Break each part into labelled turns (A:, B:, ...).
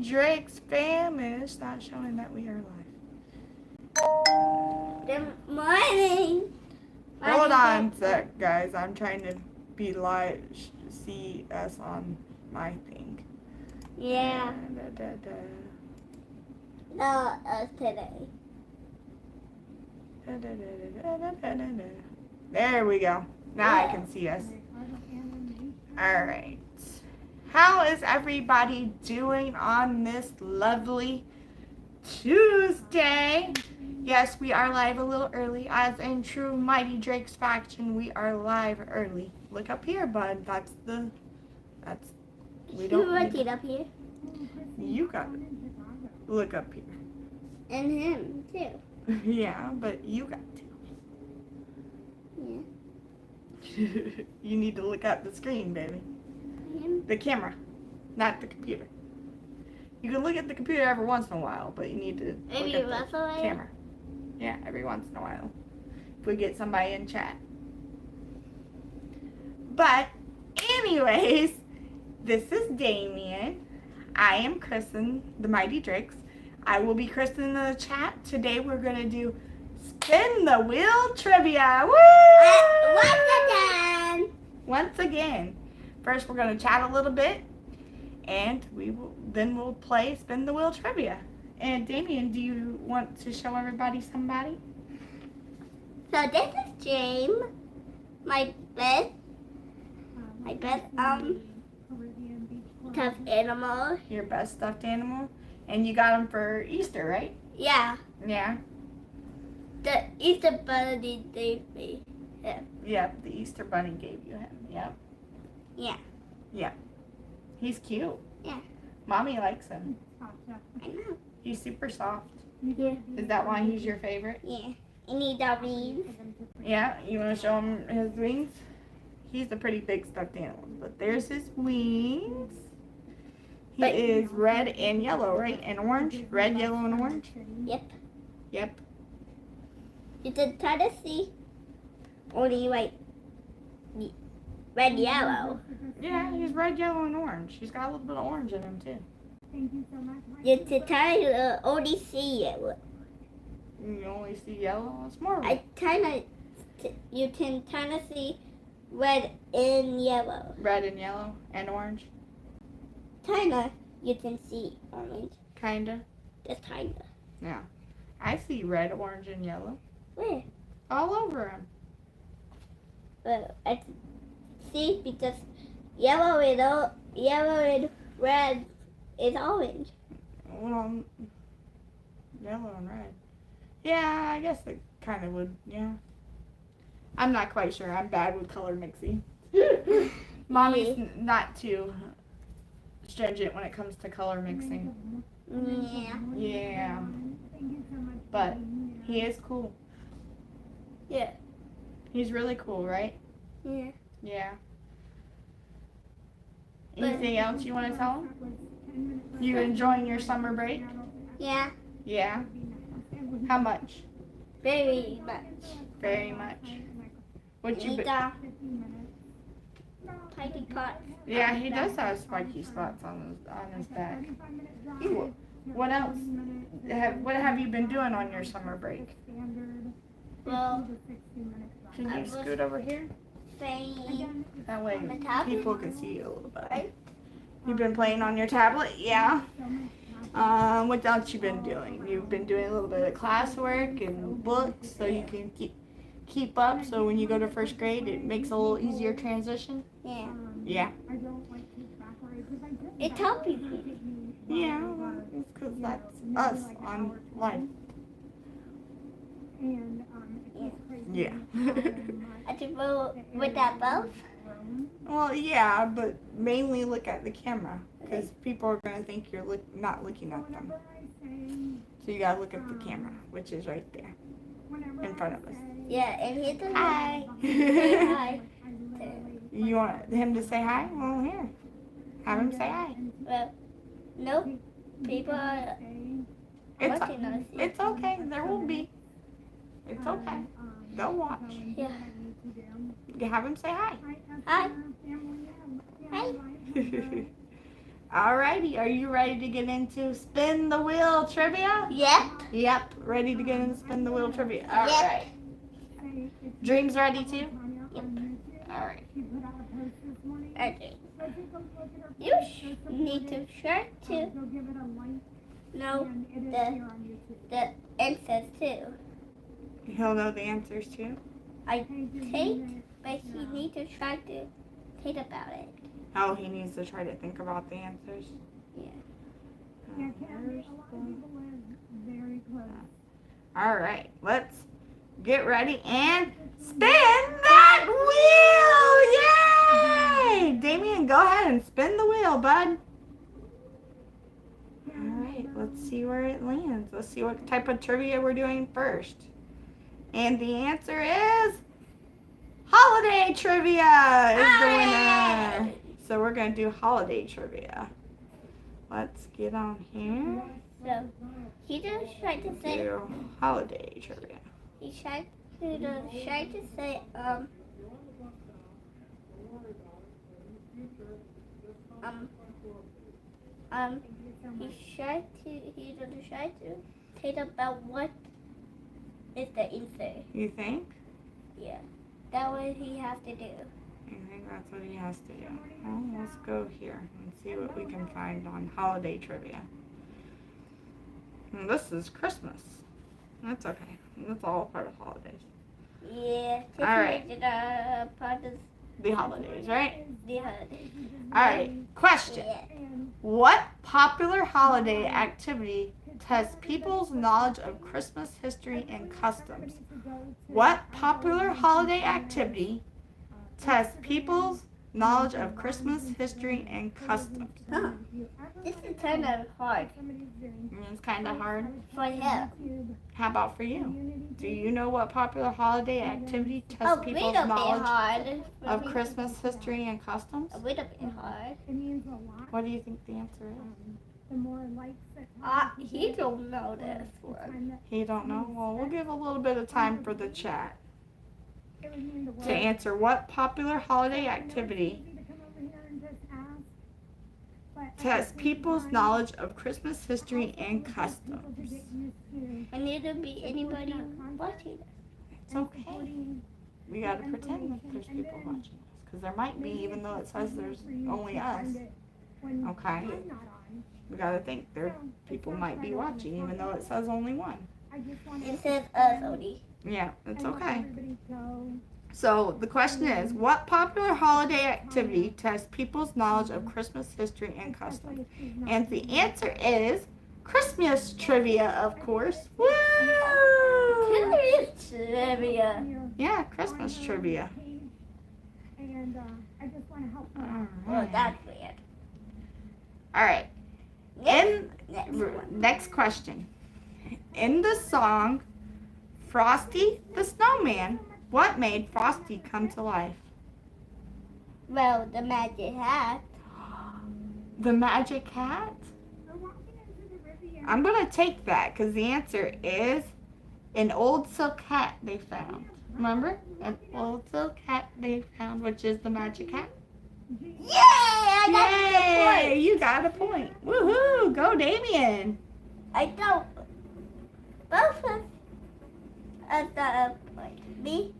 A: Drake's fam, and it's not showing that we are live.
B: Good morning.
A: Hold on a sec, guys. I'm trying to be live, see us on my thing.
B: Yeah. No, today.
A: There we go. Now I can see us. Alright. How is everybody doing on this lovely Tuesday? Yes, we are live a little early. As in true Mighty Drake's faction, we are live early. Look up here, bud. We don't
B: You look it up here.
A: You got it. Look up here.
B: And him, too.
A: Yeah, but you got to.
B: Yeah.
A: You need to look at the screen, baby.
B: Him?
A: The camera, not the computer. You can look at the computer every once in a while, but you need to look at the camera. Yeah, every once in a while. If we get somebody in chat. But, anyways, this is Damien. I am Kristen, the Mighty Drakes. I will be Kristen in the chat. Today we're going to do Spin the Wheel Trivia. Woo! Once again. First we're going to chat a little bit, and we'll play Spin the Wheel Trivia. And Damien, do you want to show everybody somebody?
B: So this is James, my best stuffed animal.
A: Your best stuffed animal? And you got him for Easter, right?
B: Yeah.
A: Yeah.
B: The Easter bunny gave me him.
A: Yep, the Easter bunny gave you him. Yep.
B: Yeah.
A: Yeah. He's cute.
B: Yeah.
A: Mommy likes him.
B: I know.
A: He's super soft.
B: Yeah.
A: Is that why he's your favorite?
B: Yeah. And he got wings.
A: Yeah, you want to show him his wings? He's a pretty big stuffed animal, but there's his wings. He is red and yellow, right? And orange? Red, yellow, and orange?
B: Yep.
A: Yep.
B: You can try to see only like red, yellow.
A: Yeah, he's red, yellow, and orange. He's got a little bit of orange in him, too.
C: Thank you so much.
B: You can try to only see yellow.
A: You only see yellow? It's more
B: You can kind of see red and yellow.
A: red and yellow and orange?
B: Kinda, you can see orange.
A: Kinda?
B: Just kinda.
A: Yeah. I see red, orange, and yellow.
B: Where?
A: All over him.
B: But I can see because yellow and red is orange.
A: Well, yellow and red. Yeah, I guess it kind of would, yeah. I'm not quite sure. I'm bad with color mixing. Mommy's not too stringent when it comes to color mixing.
B: Yeah.
A: Yeah.
C: Thank you so much.
A: But he is cool.
B: Yeah.
A: He's really cool, right?
B: Yeah.
A: Yeah. Anything else you want to tell him? You enjoying your summer break?
B: Yeah.
A: Yeah. How much?
B: Very much.
A: Very much. What you?
B: He got tiny pots.
A: Yeah, he does have spiky spots on his back. Ooh, what else? What have you been doing on your summer break?
B: Well,
A: Can you scoot over here?
B: playing
A: That way
B: on the tablet.
A: people can see you a little bit. You've been playing on your tablet? Yeah. What else you been doing? You've been doing a little bit of classwork and books so you can keep up, so when you go to first grade it makes a little easier transition?
B: Yeah.
A: Yeah.
B: It's helping me.
A: Yeah, it's because that's us on life. Yeah.
B: I can go with that both.
A: Well, yeah, but mainly look at the camera because people are going to think you're not looking at them. So you got to look at the camera, which is right there in front of us.
B: Yeah, and here's a
A: Hi.
B: hi.
A: You want him to say hi? Well, here. Have him say hi.
B: Well, no, people are watching us.
A: It's okay. There will be. It's okay. They'll watch.
B: Yeah.
A: You have him say hi.
B: Hi. Hi.
A: Alrighty, are you ready to get into Spin the Wheel trivia?
B: Yep.
A: Yep, ready to get into Spin the Wheel trivia.
B: Yep.
A: Alright. Dreams ready too?
B: Yep.
A: Alright.
B: Okay. You need to try to know the answers too.
A: He'll know the answers too?
B: I think, but he needs to try to think about it.
A: Oh, he needs to try to think about the answers?
B: Yeah.
A: Alright, let's get ready and spin that wheel! Yay! Damien, go ahead and spin the wheel, bud. Alright, let's see where it lands. Let's see what type of trivia we're doing first. And the answer is holiday trivia is the winner. So we're going to do holiday trivia. Let's get on here.
B: So he just tried to say
A: Do holiday trivia.
B: he tried to say he tried to think about what is the answer.
A: You think?
B: Yeah. That what he has to do.
A: I think that's what he has to do. Well, let's go here and see what we can find on holiday trivia. And this is Christmas. That's okay. That's all part of holidays.
B: Yeah.
A: All right.
B: Part of
A: The holidays, right?
B: the holidays.
A: All right. Question.
B: Yeah.
A: What popular holiday activity tests people's knowledge of Christmas history and customs? What popular holiday activity tests people's knowledge of Christmas history and customs?
B: Huh. This is kind of hard
A: It's kind of hard.
B: for him.
A: How about for you? Do you know what popular holiday activity tests
B: A
A: people's
B: little bit
A: knowledge
B: hard.
A: of Christmas history and customs?
B: A little bit hard.
C: It means a lot.
A: What do you think the answer is?
C: The more likes that
B: He don't know this one.
A: He don't know? Well, we'll give a little bit of time for the chat
C: it would mean the
A: to answer what popular holiday activity tests people's knowledge of Christmas history and customs.
B: And it could be anybody watching this.
A: It's okay. We gotta pretend like there's people watching us, because there might be, even though it says there's only us. Okay? We gotta think there people might be watching, even though it says only one.
B: It says us only.
A: Yeah, it's okay. So the question is, what popular holiday activity tests people's knowledge of Christmas history and customs? And the answer is Christmas trivia, of course. Woo!
B: Trivia.
A: Yeah, Christmas trivia.
C: And I just want to help
A: All
C: them.
B: Oh,
A: right.
B: that's weird.
A: All right. Next question. In the song Frosty the Snowman, what made Frosty come to life?
B: Well, the magic hat.
A: The magic hat? I'm going to take that because the answer is an old silk hat they found. Remember? An old silk hat they found, which is the magic hat.
B: Yay! I got the
A: Yay!
B: point.
A: You got a point. Woohoo! Go, Damien.
B: I don't. Both of us got a point. Me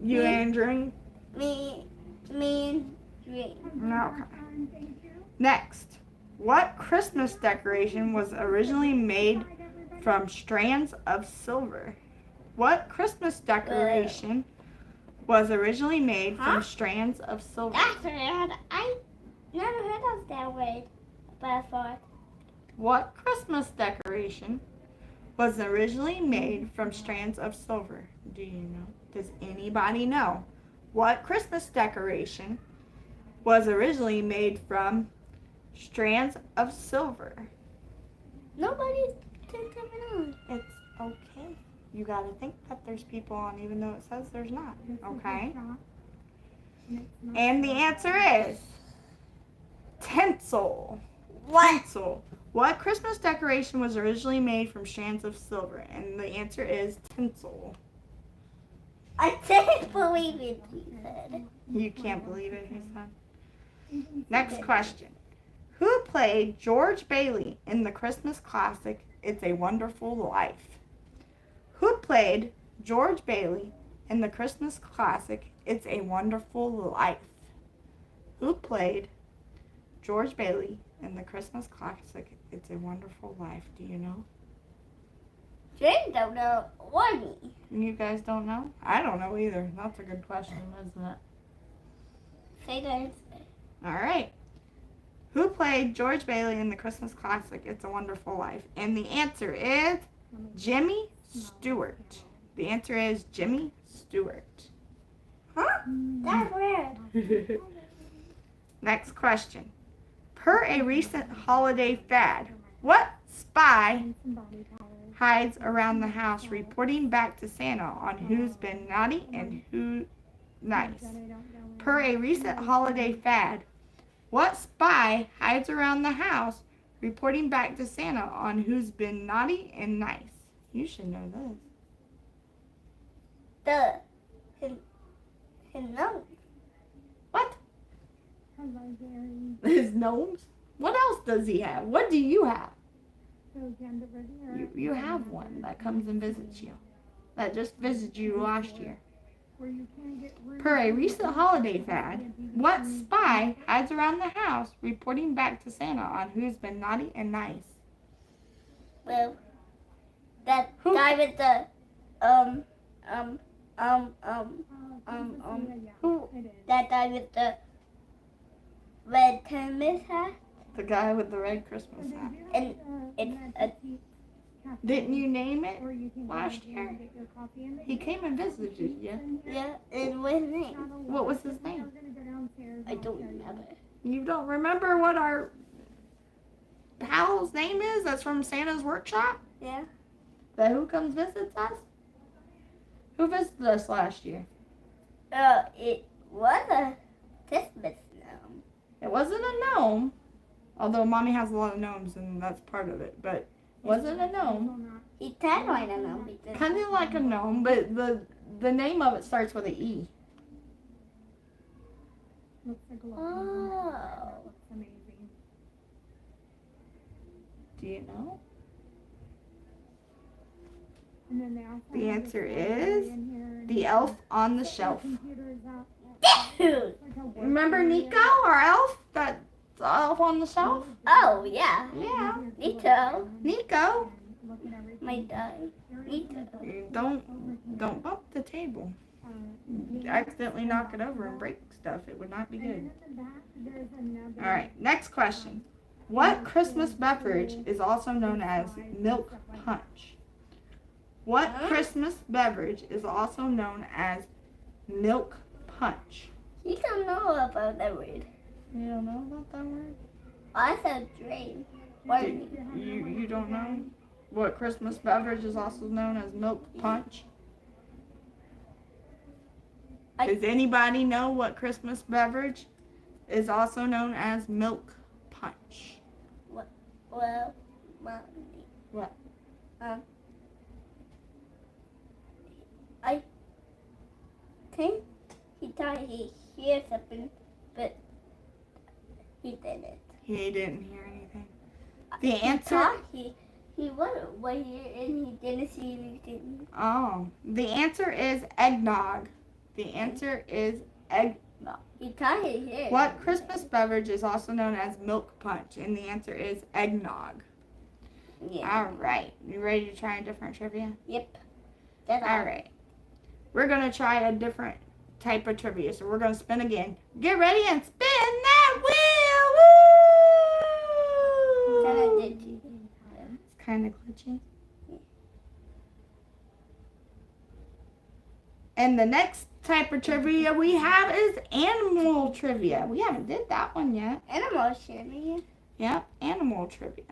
A: You
B: Me.
A: and Dream.
B: and Dream.
A: No. Okay. Next. What Christmas decoration was originally made from strands of silver? What Christmas decoration was originally made from strands of silver?
B: That's weird. I never heard of that word, but I thought.
A: What Christmas decoration was originally made from strands of silver? Do you know? Does anybody know? What Christmas decoration was originally made from strands of silver?
B: Nobody's coming on.
A: It's okay. You gotta think that there's people on even though it says there's not. Okay? And the answer is tinsel.
B: What?
A: Tinsel. What Christmas decoration was originally made from strands of silver? And the answer is tinsel.
B: I can't believe it, he said.
A: You can't believe it, he said. Next question. Who played George Bailey in the Christmas classic It's a Wonderful Life? Who played George Bailey in the Christmas classic It's a Wonderful Life? Who played George Bailey in the Christmas classic It's a Wonderful Life? Do you know?
B: James don't know, or me.
A: You guys don't know? I don't know either. That's a good question, isn't it?
B: Say that.
A: All right. Who played George Bailey in the Christmas classic It's a Wonderful Life? And the answer is Jimmy Stewart. The answer is Jimmy Stewart.
B: Huh? That's weird.
A: Next question. Per a recent holiday fad, what spy hides around the house reporting back to Santa on who's been naughty and who nice? Per a recent holiday fad, what spy hides around the house reporting back to Santa on who's been naughty and nice? You should know this.
B: His nose.
A: What?
C: Hello, Gary.
A: His gnomes? What else does he have? What do you have? You have one that comes and visits you. That just visited you last year. Per a recent holiday fad, what spy hides around the house reporting back to Santa on who's been naughty and nice?
B: Well, that
A: Who?
B: guy with the
A: Who?
B: that guy with the red Christmas hat.
A: The guy with the red Christmas hat.
B: And it's a
A: Didn't you name it last year? He came and visited you.
B: yeah, and what's his name?
A: What was his name?
B: I don't remember.
A: You don't remember what our pal's name is? That's from Santa's workshop?
B: Yeah.
A: That who comes visits us? Who visited us last year?
B: It was a Christmas gnome.
A: It wasn't a gnome, although Mommy has a lot of gnomes and that's part of it, but it wasn't a gnome.
B: He kind of like a gnome.
A: Kind of like a gnome, but the name of it starts with an E.
B: Oh.
C: Amazing.
A: Do you know?
C: And then they also
A: The
C: have
A: answer
C: this library
A: is
C: in here, and
A: The elf on the shelf.
C: computer is up.
B: Dude.
C: Like a work
A: Remember
C: area.
A: Nico, our elf? That's the elf on the shelf?
B: Oh, yeah.
A: Yeah.
B: Nico.
A: Nico.
C: Look at everything.
B: My dog. Nico.
A: You don't bump the table. You accidentally knock it over and break stuff. It would not be good.
C: In the back, there's another.
A: All right, next question. What Christmas beverage is also known as milk punch? What Christmas beverage is also known as milk punch?
B: You don't know about that word.
A: You don't know about that word?
B: I said drink.
A: You don't know what Christmas beverage is also known as milk punch? Does anybody know what Christmas beverage is also known as milk punch?
B: Well,
A: What?
B: I think he thought he heard something, but he didn't.
A: He didn't hear anything. The
B: He
A: answer.
B: thought he was here and he didn't see anything.
A: Oh, the answer is eggnog. The answer is eggnog.
B: He thought he heard.
A: What Christmas beverage is also known as milk punch? And the answer is eggnog.
B: Yeah.
A: All right. You ready to try a different trivia?
B: Yep. That's
A: All right. We're going to try a different type of trivia. So we're going to spin again. Get ready and spin that wheel. Woo! It's kind of glitchy. And the next type of trivia we have is animal trivia. We haven't did that one yet.
B: Animal trivia.
A: Yep, animal trivia.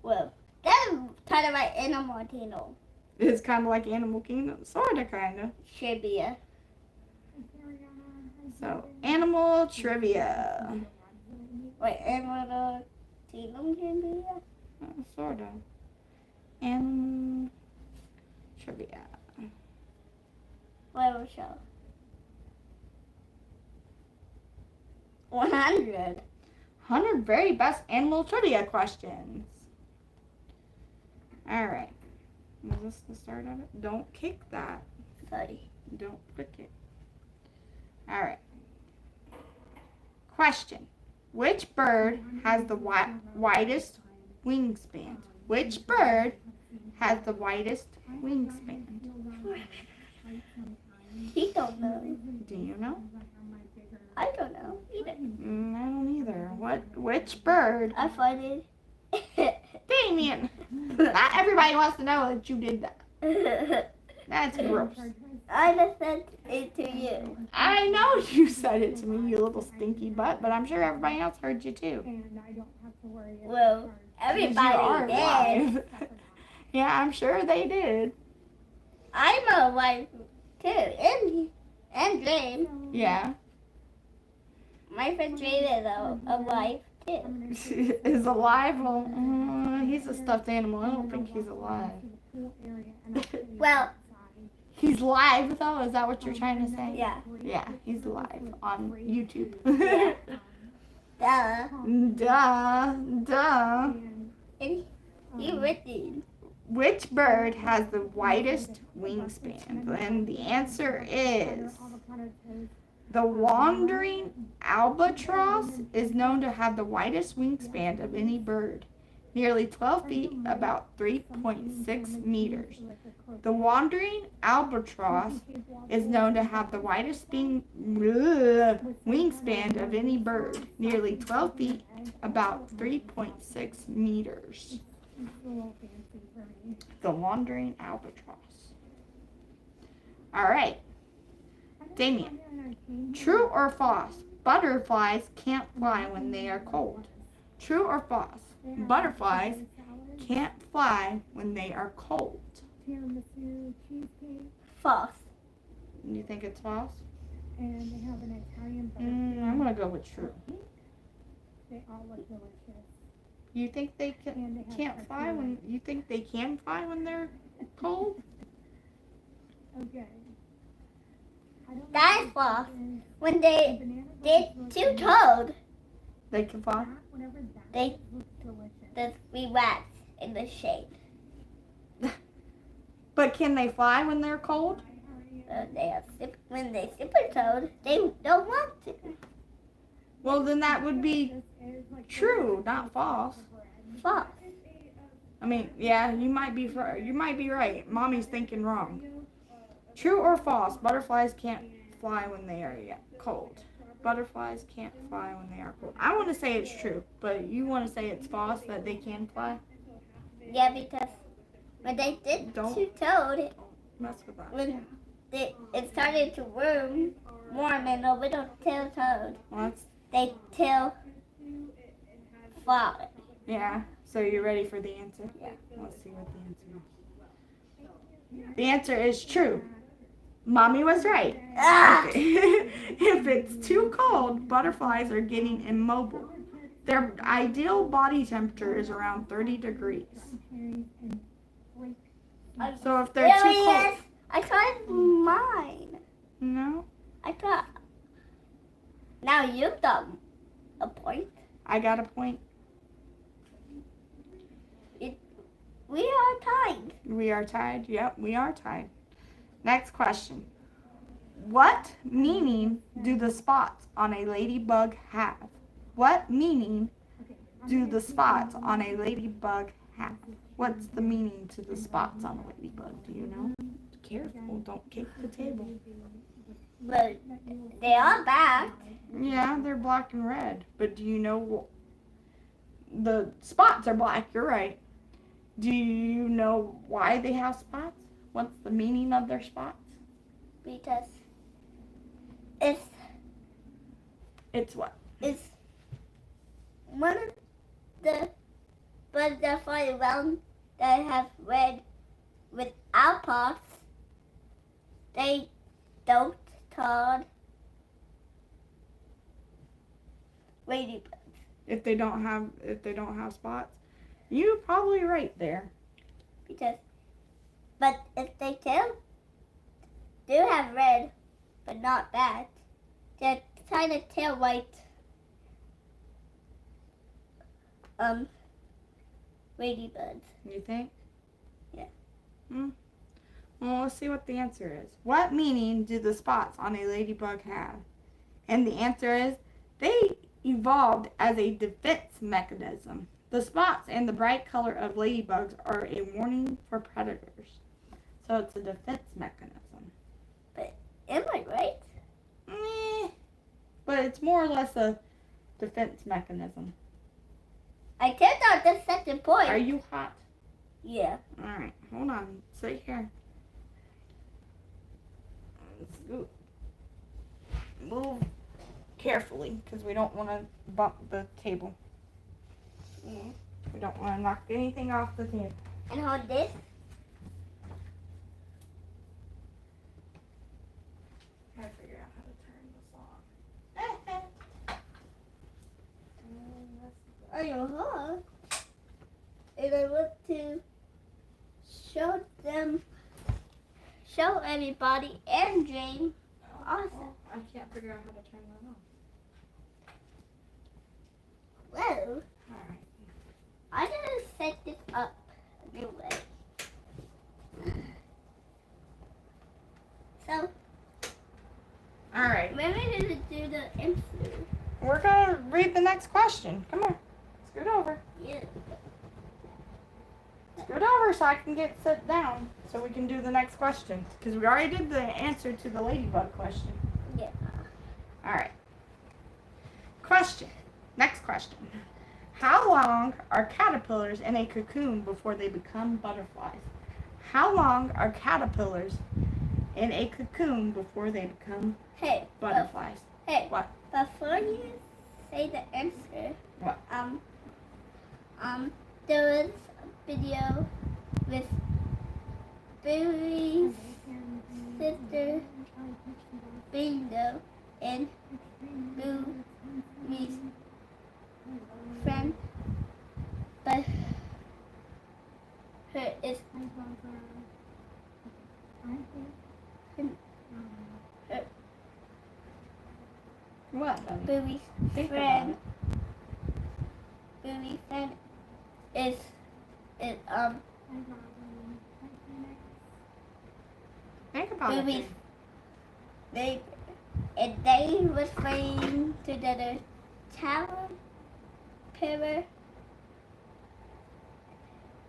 B: Well, that's kind of like Animal Kingdom
A: It's kind of like Animal Kingdom, sort of, kind of.
B: trivia.
A: So, animal trivia.
B: Wait, Animal Kingdom trivia?
A: Sort of. Animal trivia.
B: What show? 100.
A: 100 very best animal trivia questions. All right. Is this the start of it? Don't kick that.
B: Sorry.
A: Don't click it. All right. Question. Which bird has the widest wingspan? Which bird has the widest wingspan?
B: He don't know.
A: Do you know?
B: I don't know either.
A: I don't either. Which bird?
B: I find it.
A: Damien! Not everybody wants to know that you did that. That's gross.
B: I just sent it to you.
A: I know you said it to me, you little stinky butt, but I'm sure everybody else heard you too.
C: And I don't have to worry.
B: Well,
A: 'Cause
B: everybody
A: you are
B: did.
A: live. Yeah, I'm sure they did.
B: I'm a wife too, and James.
A: Yeah.
B: My friend James is a wife too.
A: Is alive? Well, he's a stuffed animal. I don't think he's alive.
B: Well,
A: He's live though. Is that what you're trying to say?
B: yeah.
A: Yeah, he's live on YouTube.
B: Yeah. Duh.
A: Duh.
B: And you written.
A: Which bird has the widest wingspan? And the answer is the wandering albatross is known to have the widest wingspan of any bird, nearly 12 feet, about 3.6 meters. The wandering albatross is known to have the widest wingspan of any bird, nearly 12 feet, about 3.6 meters. The wandering albatross. All right. Damien, true or false? Butterflies can't fly when they are cold. True or false? Butterflies can't fly when they are cold.
C: Tiramisu cheesecake,
B: False.
A: You think it's false?
C: and they have an Italian
A: I'm gonna go with true.
C: They all look delicious.
A: You think they
C: And they have
A: can't fly when you think they can fly when they're cold?
C: Okay. I don't know
B: That is
C: if
B: false.
C: it's
B: When they
C: banana
B: did
C: bread
B: two
C: looks
B: toad,
A: They can fly.
C: that, whatever that
B: They-
C: looks delicious.
B: the three rats in the shade.
A: But can they fly when they're cold?
B: When they super toad, they don't want to.
A: Well, then that would be
C: This is like
A: true, not false.
B: False.
A: I mean, yeah, you might be right. Mommy's thinking wrong. True or false? Butterflies can't fly when they are cold. Butterflies can't fly when they are cold. I want to say it's true, but you want to say it's false that they can fly?
B: Yeah, because when they did
A: Don't-
B: two toad,
A: Mess with that.
B: when it started to warm and the little tail toad,
A: Well, that's,
B: they tail fly.
A: yeah. So you ready for the answer?
B: Yeah.
A: Let's see what the answer is. The answer is true. Mommy was right.
B: Ah!
A: If it's too cold, butterflies are getting immobile. Their ideal body temperature is around 30 degrees. So if they're too cold,
B: Yes, I tried mine.
A: no,
B: I thought. Now you've got a point.
A: I got a point.
B: We are tied.
A: We are tied. Yep, we are tied. Next question. What meaning do the spots on a ladybug have? What meaning do the spots on a ladybug have? What's the meaning to the spots on a ladybug? Do you know? Careful, don't kick the table.
B: But they are back.
A: Yeah, they're black and red. But do you know the spots are black? You're right. Do you know why they have spots? What's the meaning of their spots?
B: Because
A: It's what?
B: it's one of the birds that fly around that have red without spots. They don't call ladybugs.
A: If they don't have spots, you're probably right there.
B: But if they do have red, but not that, they're kind of tail white. ladybugs.
A: You think?
B: Yeah.
A: Well, let's see what the answer is. What meaning do the spots on a ladybug have? And the answer is they evolved as a defense mechanism. The spots and the bright color of ladybugs are a warning for predators. So it's a defense mechanism.
B: Am I right?
A: But it's more or less a defense mechanism.
B: I tipped out the second point.
A: Are you hot?
B: Yeah.
A: Alright, hold on. Sit here. Let's go. Move carefully because we don't want to bump the table.
B: Yeah.
A: We don't want to knock anything off the table.
B: And hold this.
A: Gotta figure out how to turn this on.
B: Oh, your heart. And I want to show everybody and Jane. Awesome.
A: I can't figure out how to turn that on.
B: Well,
A: Alright.
B: I'm gonna set this up a new way. So,
A: Alright.
B: we're going to do the answer.
A: We're going to read the next question. Come on. Scoot over.
B: Yeah.
A: Scoot over so I can get sit down so we can do the next question. Because we already did the answer to the ladybug question.
B: Yeah.
A: Alright. Question. Next question. How long are caterpillars in a cocoon before they become butterflies? How long are caterpillars in a cocoon before they become
B: Hey.
A: butterflies?
B: Hey.
A: What?
B: Before you say the answer.
A: What?
B: There was a video with Billy's sister, Bingo, and Louie's friend, but her is
A: What, buddy?
B: Billy's
A: Think about
B: friend.
A: it.
B: Billy's friend is
A: Think about it.
B: Billy's
A: Jane.
B: they was playing together tower pillar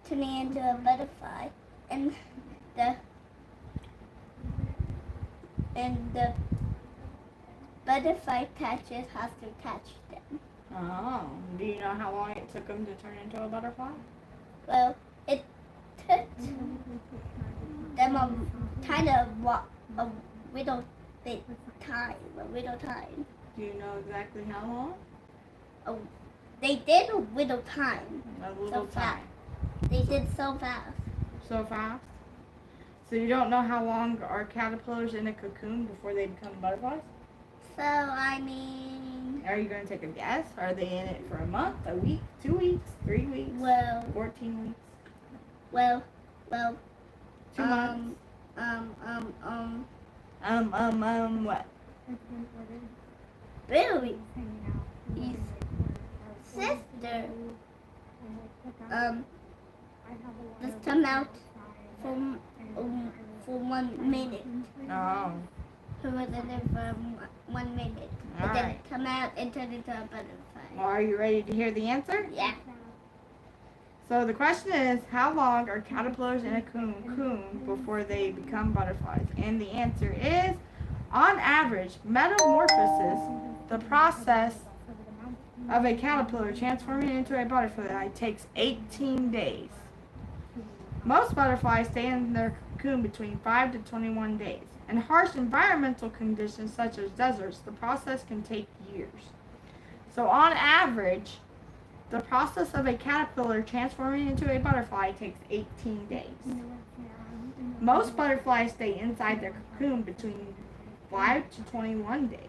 B: turning into a butterfly and the butterfly catchers has to catch them.
A: Oh. Do you know how long it took them to turn into a butterfly?
B: Well, it took them a kind of a little bit time, a little time.
A: Do you know exactly how long?
B: They did a little time.
A: A little
B: So
A: time.
B: They did so fast.
A: So fast? So you don't know how long are caterpillars in a cocoon before they become butterflies?
B: So, I mean,
A: Are you going to take a guess? Are they in it for a month, a week, 2 weeks, 3 weeks,
B: well,
A: 14 weeks,
B: well,
A: 2 months? What?
B: Billy's sister, just come out for 1 minute.
A: Oh,
B: Who was in it for 1 minute.
A: All
B: And then
A: right.
B: come out and turn into a butterfly.
A: well, are you ready to hear the answer?
B: Yeah.
A: So the question is, how long are caterpillars in a cocoon before they become butterflies? And the answer is, on average, metamorphosis, the process of a caterpillar transforming into a butterfly, takes 18 days. Most butterflies stay in their cocoon between 5 to 21 days. In harsh environmental conditions such as deserts, the process can take years. So on average, the process of a caterpillar transforming into a butterfly takes 18 days. Most butterflies stay inside their cocoon between 5 to 21 days.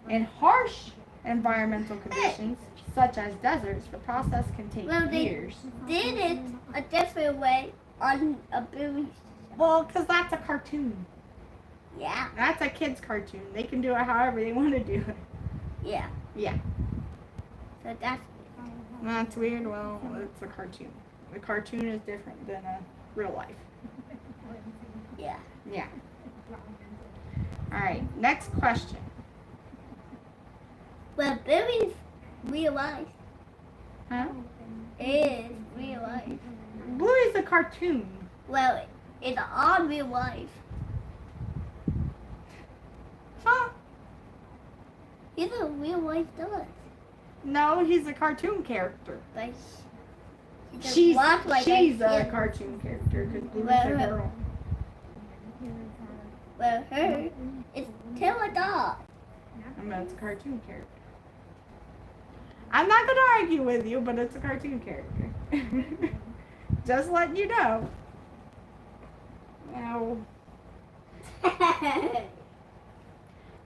A: In harsh environmental conditions, such as deserts, the process can take
B: Well, they
A: years.
B: did it a different way on a Billy's.
A: Well, because that's a cartoon.
B: Yeah.
A: That's a kid's cartoon. They can do it however they want to do it.
B: Yeah.
A: Yeah.
B: So that's
A: That's weird. Well, it's a cartoon. The cartoon is different than a real life.
B: Yeah.
A: Yeah. All right. Next question.
B: Well, Billy's real life
A: Huh?
B: is real life.
A: Bluey's a cartoon.
B: Well, it's on real life.
A: Huh?
B: He's a real life dog.
A: No, he's a cartoon character.
B: But he doesn't
A: She's
B: walk like
A: a
B: kid.
A: cartoon character because Bluey's
B: Well,
A: a girl.
B: Well, her is still a dog.
A: And that's a cartoon character. I'm not gonna argue with you, but it's a cartoon character. Just letting you know. Now,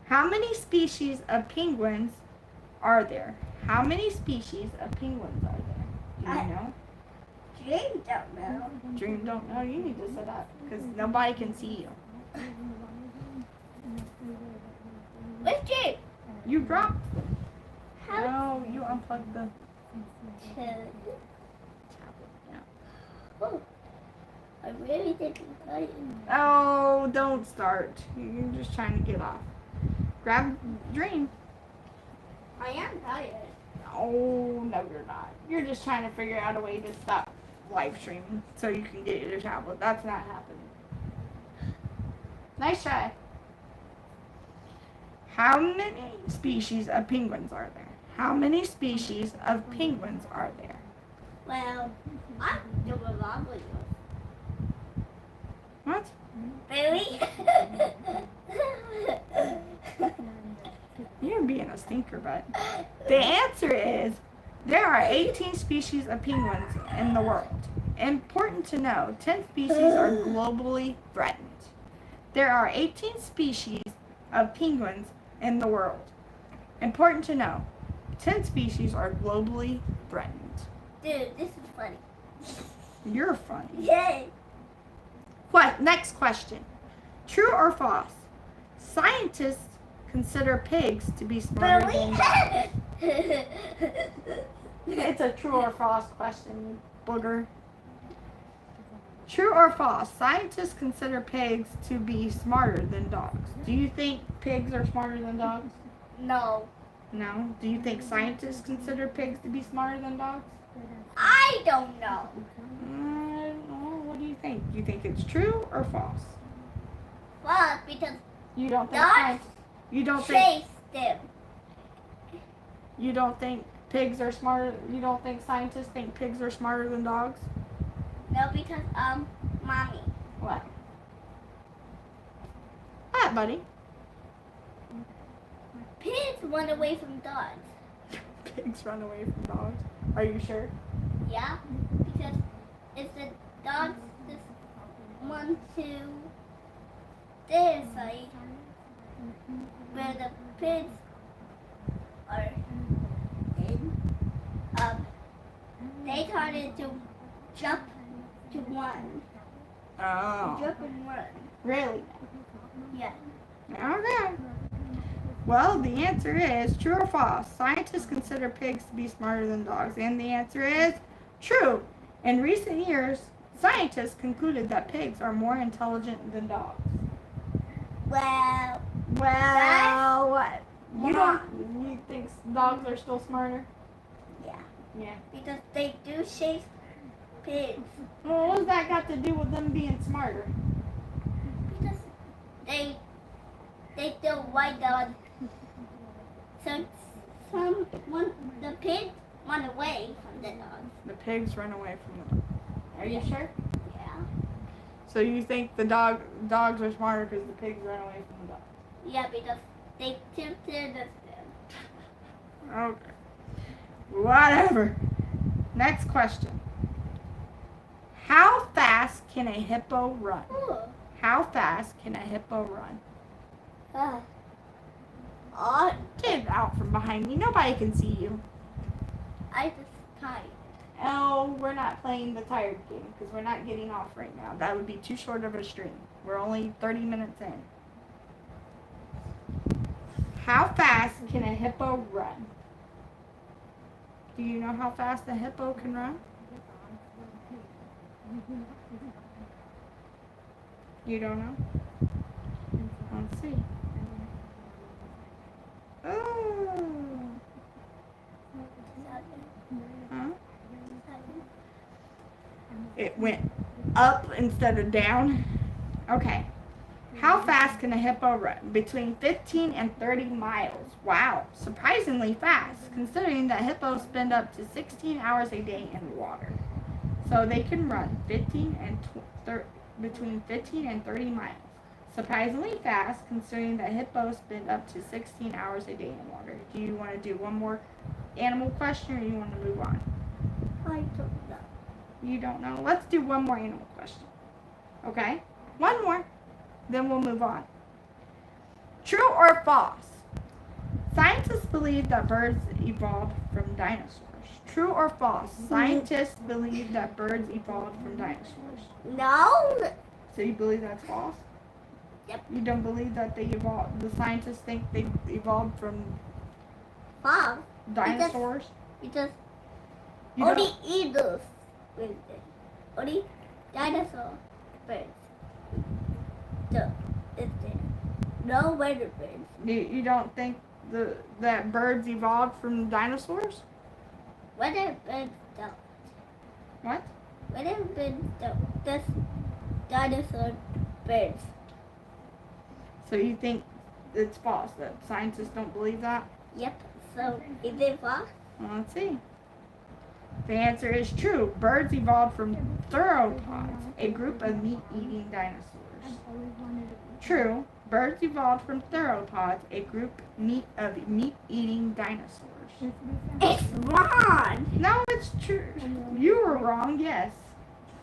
A: how many species of penguins are there? How many species of penguins are there? Do you know?
B: Jane don't know.
A: Dream don't know. You need to sit up because nobody can see you.
B: Where's Jane?
A: You dropped them.
B: How
A: No, you unplugged the
B: to...
A: tablet. Yeah.
B: Oh, I really didn't tell you.
A: Oh, don't start. You're just trying to get off. Grab Dream.
B: I am tired.
A: Oh, no, you're not. You're just trying to figure out a way to stop live streaming so you can get your tablet. That's not happening. Nice try. How many species of penguins are there? How many species of penguins are there?
B: Well, I'm doing wrong with you.
A: What?
B: Billy?
A: You're being a stinker, but the answer is there are 18 species of penguins in the world. Important to know, 10 species are globally threatened. There are 18 species of penguins in the world. Important to know, 10 species are globally threatened.
B: Dude, this is funny.
A: You're funny.
B: Yay!
A: Next question. True or false? Scientists consider pigs to be smarter than dogs.
B: Billy?
A: It's a true or false question, you booger. True or false? Scientists consider pigs to be smarter than dogs. Do you think pigs are smarter than dogs?
B: No.
A: No. Do you think scientists consider pigs to be smarter than dogs?
B: I don't know.
A: What do you think? Do you think it's true or false?
B: Well, because
A: You don't think
B: Dogs
A: science, you don't think
B: chase them.
A: you don't think pigs are smarter? You don't think scientists think pigs are smarter than dogs?
B: No, because, mommy.
A: What? What, buddy?
B: Pigs run away from dogs.
A: Pigs run away from dogs. Are you sure?
B: Yeah? Because if the dogs just want to this side, where the pigs are in, they started to jump to one.
A: Oh.
B: Jump and run.
A: Really?
B: Yeah.
A: Okay. Well, the answer is true or false. Scientists consider pigs to be smarter than dogs, and the answer is true. In recent years, scientists concluded that pigs are more intelligent than dogs.
B: Well,
A: What? You think dogs are still smarter?
B: yeah.
A: Yeah.
B: Because they do chase pigs.
A: Well, what's that got to do with them being smarter?
B: Because they don't like dogs. So the pigs run away from the dogs.
A: The pigs run away from them. Are you sure?
B: Yeah.
A: So you think the dogs are smarter because the pigs run away from the dogs?
B: Yeah, because they tilted them.
A: Okay. Whatever. Next question. How fast can a hippo run?
B: Ooh.
A: How fast can a hippo run? Get out from behind me. Nobody can see you.
B: I just tired.
A: Oh, we're not playing the tired game because we're not getting off right now. That would be too short of a stream. We're only 30 minutes in. How fast can a hippo run? Do you know how fast a hippo can run? You don't know? Let's see. Oh. Huh? It went up instead of down. Okay. How fast can a hippo run? Between 15 and 30 miles. Wow, surprisingly fast, considering that hippos spend up to 16 hours a day in the water. So they can run between 15 and 30 miles. Surprisingly fast, considering that hippos spend up to 16 hours a day in water. Do you want to do one more animal question, or do you want to move on?
B: I don't know.
A: You don't know? Let's do one more animal question. Okay? One more. Then we'll move on. True or false? Scientists believe that birds evolved from dinosaurs. True or false? Scientists believe that birds evolved from dinosaurs.
B: No.
A: So you believe that's false?
B: Yep.
A: You don't believe that they evolved? The scientists think they evolved from
B: False.
A: dinosaurs?
B: Because
A: You
B: only
A: don't-
B: eagles with it. Only dinosaur birds. So it's there. No weather birds.
A: You don't think that birds evolved from dinosaurs?
B: Weather birds don't.
A: What?
B: Weather birds don't. Just dinosaur birds.
A: So you think it's false, that scientists don't believe that?
B: Yep. So is it false?
A: Well, let's see. The answer is true. Birds evolved from theropods, a group of meat-eating dinosaurs. True. Birds evolved from theropods, a group of meat-eating dinosaurs.
B: It's wrong.
A: No, it's true. You were wrong, yes.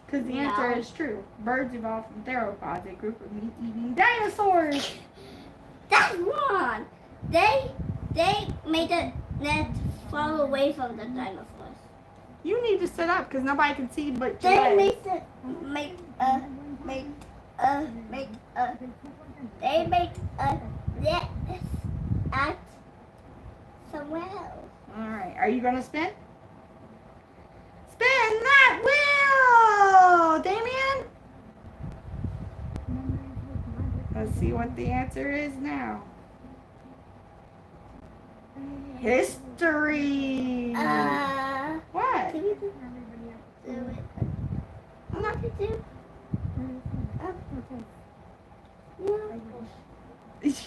A: Because the answer
B: No.
A: is true. Birds evolved from theropods, a group of meat-eating dinosaurs.
B: That's wrong. They made the net fall away from the dinosaurs.
A: You need to sit up because nobody can see but your
B: They
A: legs.
B: make net at somewhere else.
A: Alright, are you going to spin? Spin that wheel! Damien? Let's see what the answer is now. History! What?
B: Can you just do it? I'm not to do.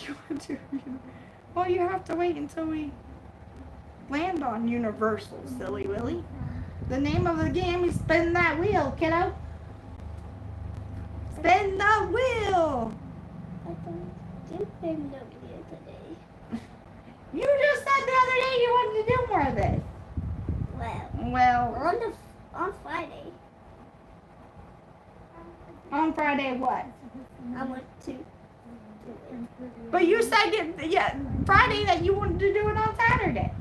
A: You want to? Well, you have to wait until we land on Universal, silly Willy. The name of the game is Spin That Wheel, kiddo. Spin the wheel!
B: I don't do spin the wheel today.
A: You just said the other day you wanted to do more of this. Well,
B: On Friday,
A: on Friday what?
B: I went to do it.
A: But you said Friday that you wanted to do it on Saturday.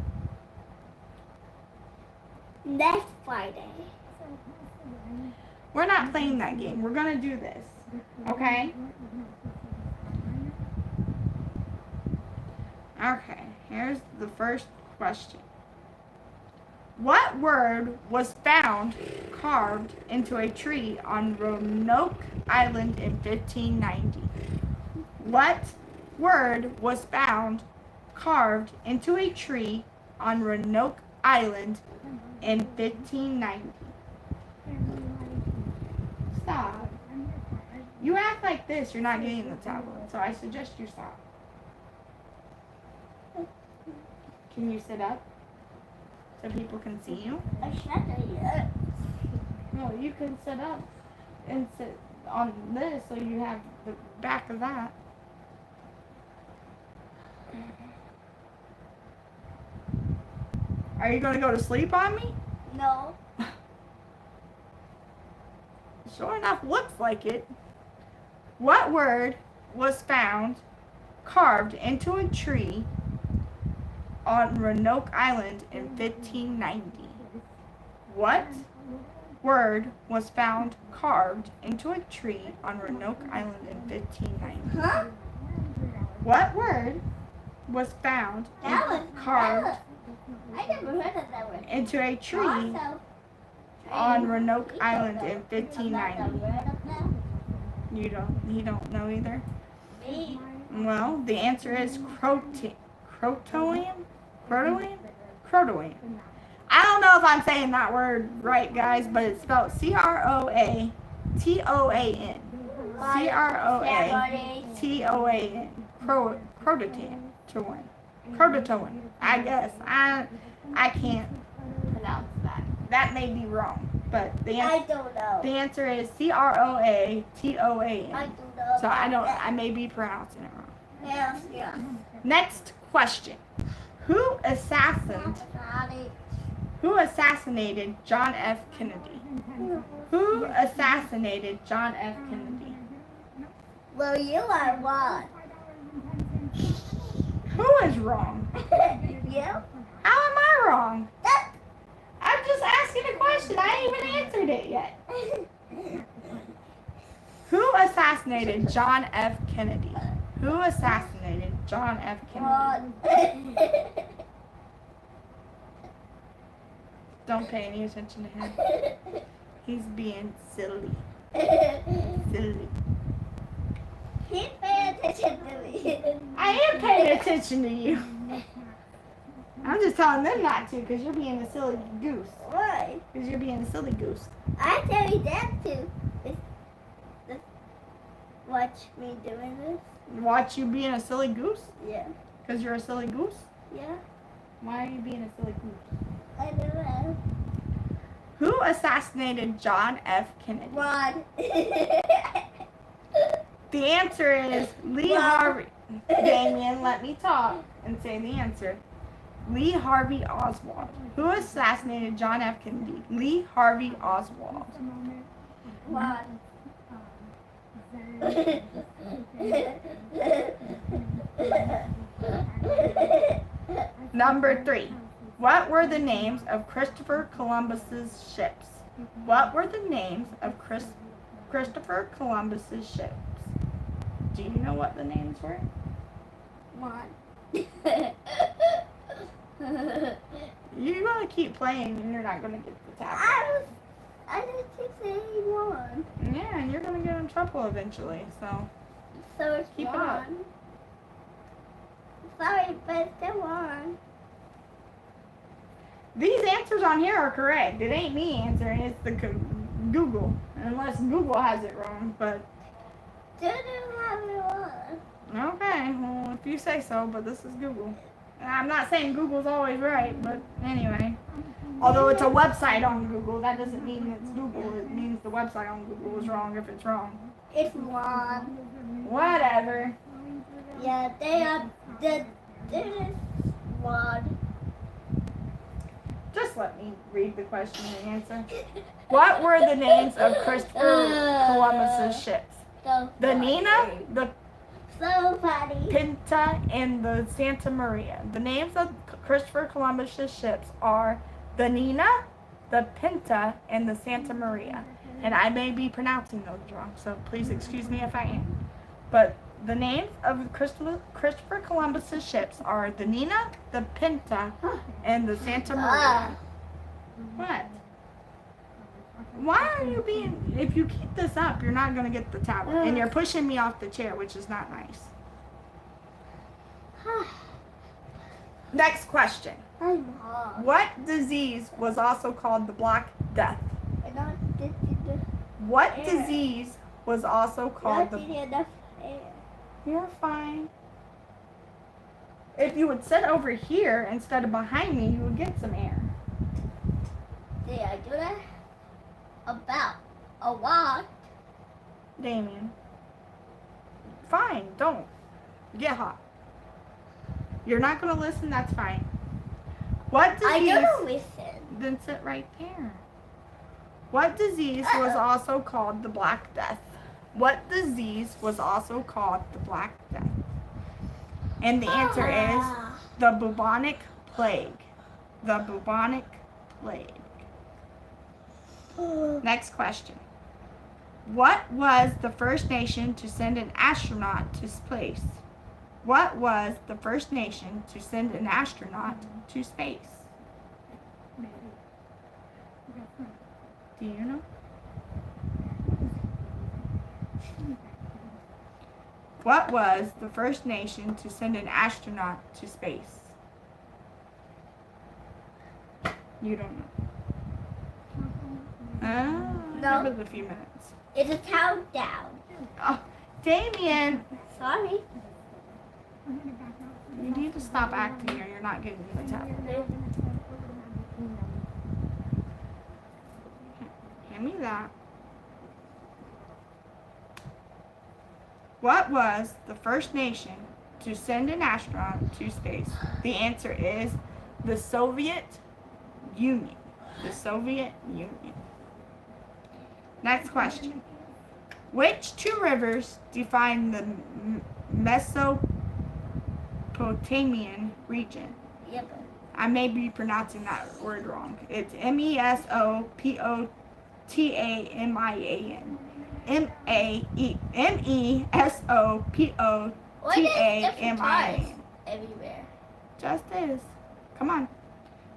B: Next Friday.
A: We're not playing that game. We're gonna do this. Okay? Okay, here's the first question. What word was found carved into a tree on Roanoke Island in 1590? What word was found carved into a tree on Roanoke Island in 1590? Stop. You act like this, you're not getting the tablet, so I suggest you stop. Can you sit up so people can see you?
B: I said it.
A: No, you can sit up and sit on this so you have the back of that. Are you going to go to sleep on me?
B: No.
A: Sure enough, looks like it. What word was found carved into a tree on Roanoke Island in 1590? What word was found carved into a tree on Roanoke Island in 1590?
B: Huh?
A: What word was found
B: That was
A: carved
B: I never heard of that word.
A: into a tree
B: Also,
A: on Roanoke Island in
B: I've never
A: 1590.
B: heard of that.
A: You don't know either?
B: Me.
A: Well, the answer is crotoan. Crotoan? Crotoan. I don't know if I'm saying that word right, guys, but it's spelled Croatoan. Croatoan. Croatoan. Croatoan. I guess. I can't pronounce that. That may be wrong, but the
B: I
A: answer,
B: don't know.
A: the answer is Croatoan.
B: I don't know.
A: So I may be pronouncing it wrong.
B: Yes, yeah.
A: Next question. Who assassinated John F. Kennedy? Who assassinated John F. Kennedy?
B: Well, you are one.
A: Who is wrong?
B: You?
A: How am I wrong?
B: That.
A: I'm just asking a question. I ain't even answered it yet. Who assassinated John F. Kennedy? Who assassinated John F. Kennedy? Don't pay any attention to him. He's being silly. Silly.
B: He's paying attention to me.
A: I am paying attention to you. I'm just telling them not to because you're being a silly goose.
B: Why?
A: Because you're being a silly goose.
B: I tell you that too. Watch me doing this.
A: Watch you being a silly goose?
B: Yeah.
A: Because you're a silly goose?
B: Yeah.
A: Why are you being a silly goose?
B: I don't know.
A: Who assassinated John F. Kennedy?
B: Rod.
A: The answer is Lee Harvey. Damien, let me talk and say the answer. Lee Harvey Oswald. Who assassinated John F. Kennedy? Lee Harvey Oswald.
B: Rod.
A: Number 3. What were the names of Christopher Columbus's ships? What were the names of Christopher Columbus's ships? Do you know what the names were?
B: Rod.
A: You're going to keep playing and you're not going to get the tablet.
B: I didn't say one.
A: Yeah, and you're going to get in trouble eventually, so
B: So it's
A: keep it
B: one.
A: up.
B: Sorry, but it's still one.
A: These answers on here are correct. It ain't me answering, it's the Google. Unless Google has it wrong, but
B: Didn't have it one.
A: okay, well, if you say so, but this is Google. And I'm not saying Google's always right, but anyway. Although it's a website on Google, that doesn't mean it's Google. It means the website on Google is wrong if it's wrong.
B: It's one.
A: Whatever.
B: Yeah, they are. This is one.
A: Just let me read the question and answer. What were the names of Christopher Columbus's ships?
B: So
A: The
B: funny.
A: Nina, the
B: So funny.
A: Pinta, and the Santa Maria. The names of Christopher Columbus's ships are the Nina, the Pinta, and the Santa Maria. And I may be pronouncing those wrong, so please excuse me if I am. But the names of Christopher Columbus's ships are the Nina, the Pinta, and the Santa Maria. What? Why are you being... If you keep this up, you're not going to get the tablet. And you're pushing me off the chair, which is not nice. Next question.
B: I'm hot.
A: What disease was also called the Black Death?
B: I don't think
A: What
B: Air.
A: disease was also called
B: not
A: the...
B: enough air.
A: You're fine. If you would sit over here instead of behind me, you would get some air.
B: Did I do that? About a lot.
A: Damien. Fine, don't. Get hot. You're not going to listen, that's fine. What
B: I
A: disease...
B: don't listen.
A: Then sit right there. What disease was also called the Black Death? What disease was also called the Black Death? And the answer is the bubonic plague. The bubonic plague. Next question. What was the first nation to send an astronaut to space? What was the first nation to send an astronaut to space? Do you know? What was the first nation to send an astronaut to space? You don't know.
B: No.
A: Give it a few minutes.
B: It's a countdown.
A: Oh, Damien,
B: Sorry.
A: you need to stop acting or you're not getting the tablet. Hand me that. What was the first nation to send an astronaut to space? The answer is the Soviet Union. The Soviet Union. Next question. Which two rivers define the Mesopotamian region?
B: Yep.
A: I may be pronouncing that word wrong. It's Mesopotamian.
B: What is different
A: Mesopotamian.
B: parts everywhere?
A: Just is. Come on.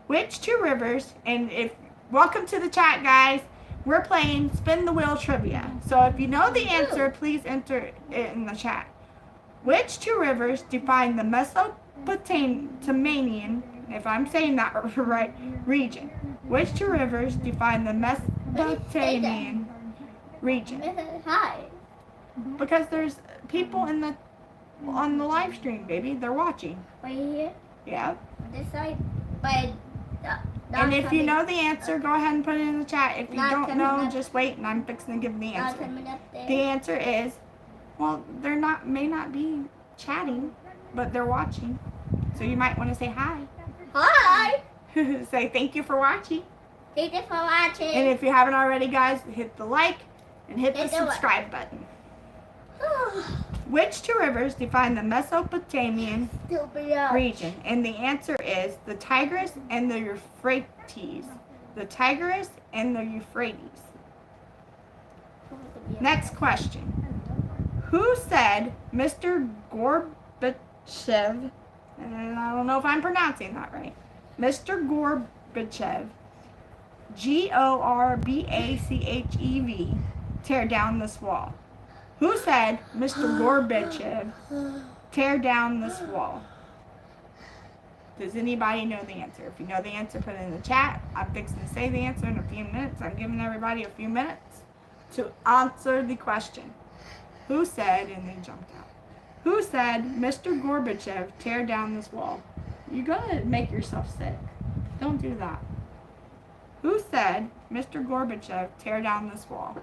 A: Which two rivers, and welcome to the chat, guys. We're playing Spin the Wheel Trivia. So if you know the answer, please enter it in the chat. Which two rivers define the Mesopotamian, if I'm saying that right, region? Which two rivers define the Mesopotamian region?
B: Hi.
A: Because there's people on the live stream, baby. They're watching.
B: Right here.
A: Yeah.
B: This side. But
A: And if you know the answer, go ahead and put it in the chat. If you
B: Not
A: don't
B: coming
A: know,
B: up.
A: just wait and I'm fixing to give the
B: not
A: answer.
B: coming up there.
A: The answer is, well, may not be chatting, but they're watching. So you might want to say hi.
B: Hi.
A: Say thank you for watching.
B: Thank you for watching.
A: And if you haven't already, guys, hit the like and hit the
B: Hit the like.
A: subscribe button. Which two rivers define the Mesopotamian region? And the answer is the Tigris and the Euphrates. The Tigris and the Euphrates. Next question. Who said Mr. Gorbachev, and I don't know if I'm pronouncing that right, Mr. Gorbachev, Gorbachev, tear down this wall? Who said Mr. Gorbachev, tear down this wall? Does anybody know the answer? If you know the answer, put it in the chat. I'm fixing to say the answer in a few minutes. I'm giving everybody a few minutes to answer the question. Who said, and they jumped out. Who said Mr. Gorbachev, tear down this wall? You're going to make yourself sick. Don't do that. Who said Mr. Gorbachev, tear down this wall?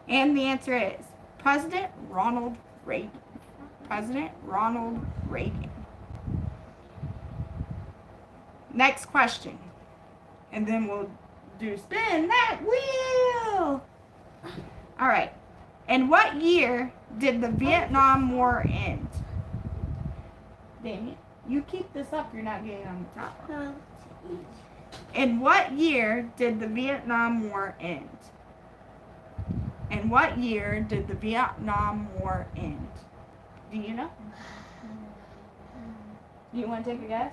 A: And the answer is President Ronald Reagan. President Ronald Reagan. Next question. And then we'll do spin that wheel. All right. In what year did the Vietnam War end? Damien, you keep this up, you're not getting on the top. In what year did the Vietnam War end? In what year did the Vietnam War end? Do you know? Do you want to take a guess?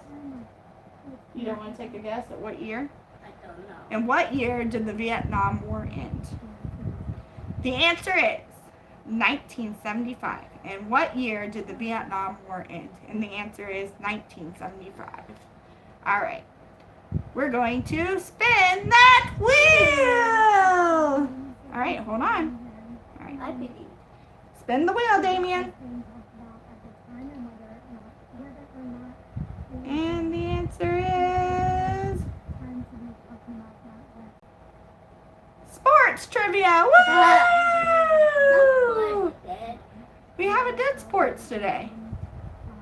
A: You don't want to take a guess at what year?
B: I don't know.
A: In what year did the Vietnam War end? The answer is 1975. And what year did the Vietnam War end? And the answer is 1975. All right. We're going to spin that wheel. All right, hold on. All right.
B: I believe.
A: Spin the wheel, Damien. And the answer is sports trivia. Woo! We haven't done sports today.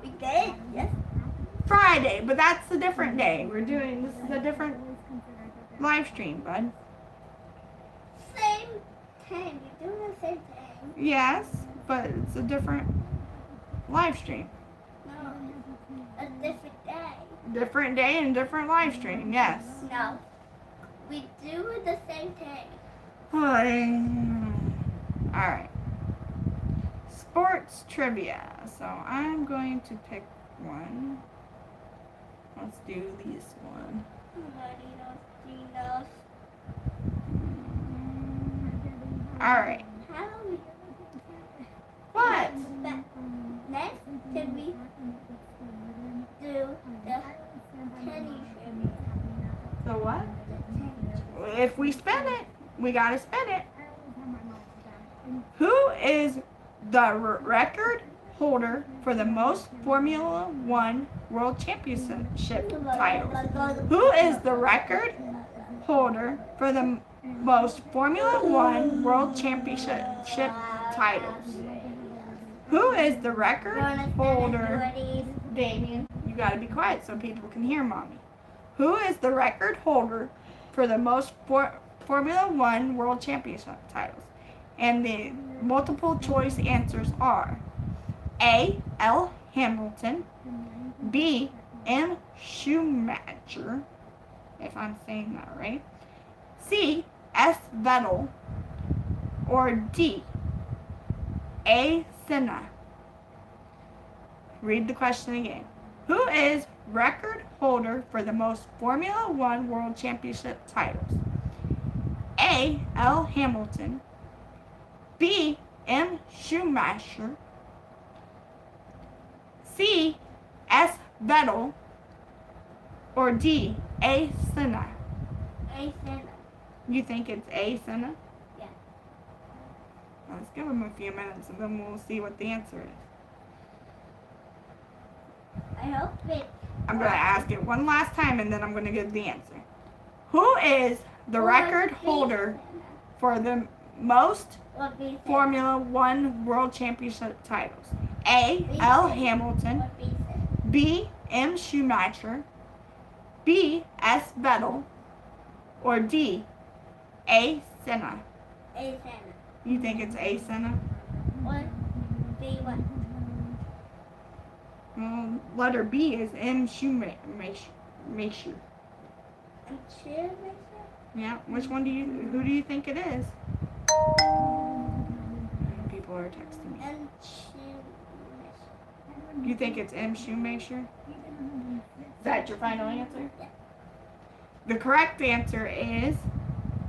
B: We did? Yes.
A: Friday, but that's a different day. This is a different live stream, bud.
B: Same thing. You're doing the same thing.
A: Yes, but it's a different live stream.
B: No. A different day.
A: Different day and different live stream, yes.
B: No. We do the same thing.
A: Alright. Sports trivia. So I'm going to pick one. Let's do this one. Alright.
B: How do we
A: What?
B: but next can we do the penny trivia?
A: So what?
B: The penny
A: If we spin it, we gotta spin it. Who is the record holder for the most Formula One World Championship titles? Who is the record holder for the most Formula One World Championship titles? Who is the record holder? Damien, you gotta be quiet so people can hear mommy. Who is the record holder for the most Formula One World Championship titles? And the multiple choice answers are A. L. Hamilton, B. M. Schumacher, if I'm saying that right, C. S. Vettel, or D. A. Senna. Read the question again. Who is record holder for the most Formula One World Championship titles? A. L. Hamilton, B. M. Schumacher, C. S. Vettel, or D. A. Senna.
B: A Senna.
A: You think it's A. Senna?
B: Yeah.
A: Let's give him a few minutes and then we'll see what the answer is.
B: I hope it.
A: I'm going to ask it one last time and then I'm going to give the answer. Who is the record holder for the most Formula One World Championship titles? A. L. Hamilton, B. M. Schumacher, B. S. Vettel, or D. A. Senna.
B: A Senna.
A: You think it's A. Senna?
B: What? B what?
A: Letter B is M. Schumacher.
B: I'm sure.
A: Yeah, which one who do you think it is? People are texting me.
B: And Schumacher.
A: You think it's M. Schumacher? Is that your final answer?
B: Yeah.
A: The correct answer is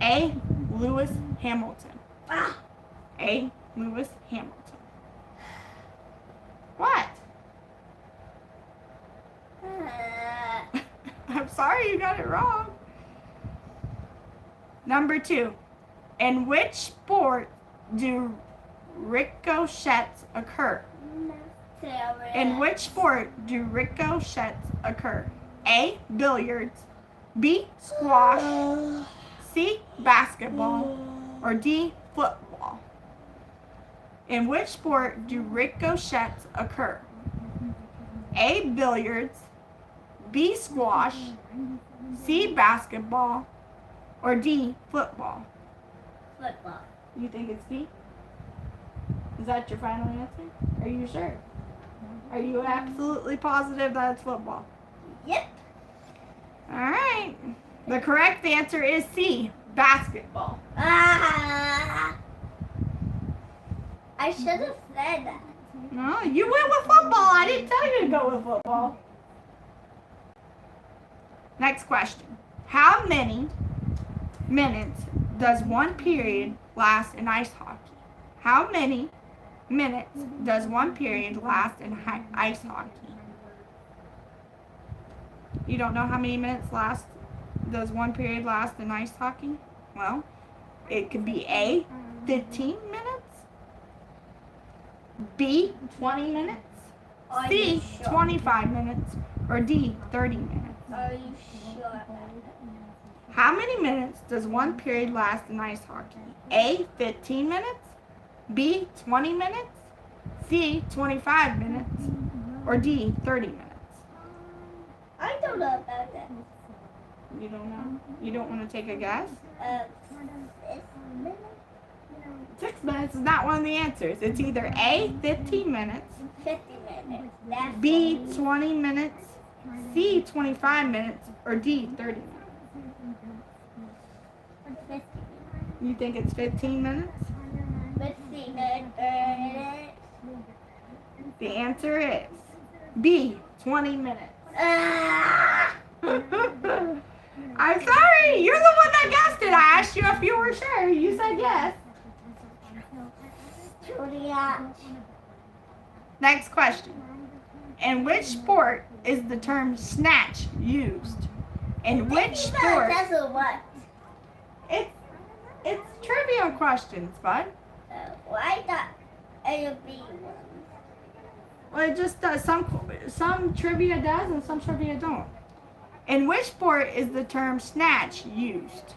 A: A. Lewis Hamilton.
B: Ah!
A: A. Lewis Hamilton. What? I'm sorry you got it wrong. Number 2. In which sport do ricochets occur? In which sport do ricochets occur? A. Billiards, B. Squash, C. Basketball, or D. Football. In which sport do ricochets occur? A. Billiards, B. Squash, C. Basketball, or D. Football.
B: Football.
A: You think it's B? Is that your final answer? Are you sure? Are you absolutely positive that it's football?
B: Yep.
A: Alright. The correct answer is C. Basketball.
B: Ah! I should have said that.
A: No, you went with football. I didn't tell you to go with football. Next question. How many minutes does one period last in ice hockey? How many minutes does one period last in ice hockey? You don't know how many minutes does one period last in ice hockey? Well, it could be A, 15 minutes, B, 20 minutes,
B: Are
A: C,
B: you sure?
A: 25 minutes, or D, 30 minutes.
B: Are you sure?
A: How many minutes does one period last in ice hockey? A, 15 minutes, B, 20 minutes, C, 25 minutes, or D, 30 minutes.
B: I don't know about that.
A: You don't know? You don't want to take a guess?
B: 6 minutes?
A: 6 minutes is not one of the answers. It's either A, 15 minutes,
B: 50 minutes. That's
A: B, 20 minutes, C, 25 minutes, or D, 30 minutes.
B: 50
A: You think it's 15 minutes?
B: Let's see.
A: The answer is B, 20 minutes.
B: Ah!
A: I'm sorry, you're the one that guessed it. I asked you if you were sure. You said yes.
B: Julia.
A: Next question. In which sport is the term snatch used? In which sport?
B: That's a what?
A: It's trivia questions, bud.
B: Why that A or B one?
A: Well, it just does. Some trivia does and some trivia don't. In which sport is the term snatch used?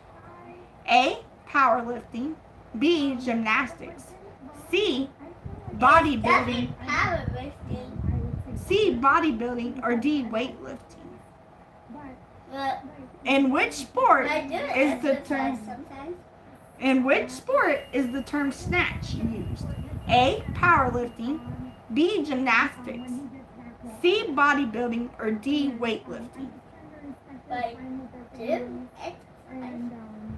A: A. Powerlifting. B. Gymnastics. C. Bodybuilding.
B: Powerlifting.
A: C. Bodybuilding or D. Weightlifting.
B: But
A: In which sport
B: I do
A: is the
B: exercise
A: term?
B: sometimes.
A: In which sport is the term snatch used? A. Powerlifting. B. Gymnastics. C. Bodybuilding or D. Weightlifting.
B: But do exercise.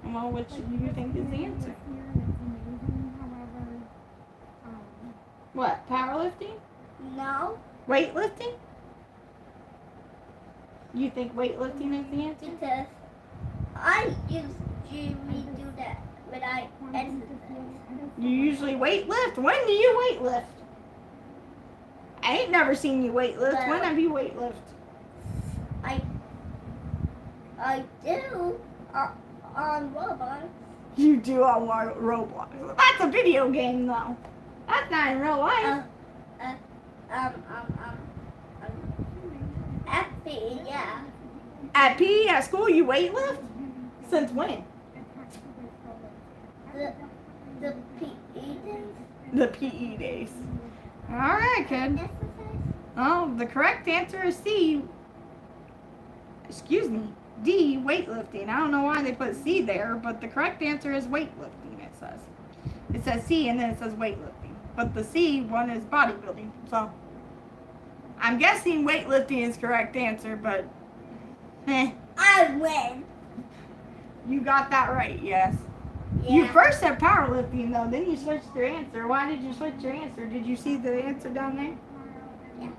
A: Well, which do you think is the answer? What? Powerlifting?
B: No,
A: Weightlifting? You think weightlifting is the answer?
B: because I usually do that when I exercise.
A: You usually weightlift. When do you weightlift? I ain't never seen you weightlift. When have you weightlift?
B: I do on Roblox.
A: You do on Roblox. That's a video game, though. That's not in real life.
B: FB, yeah.
A: At PE at school, you weightlift? Since when?
B: The PE days.
A: The PE days. All right, kid.
B: Exercise.
A: Oh, the correct answer is C. Excuse me, D, weightlifting. I don't know why they put C there, but the correct answer is weightlifting, it says. It says C and then it says weightlifting. But the C one is bodybuilding. So, I'm guessing weightlifting is correct answer, but
B: I win.
A: You got that right, yes.
B: Yeah.
A: You first said powerlifting, though. Then you switched your answer. Why did you switch your answer? Did you see the answer down there?
B: Yeah.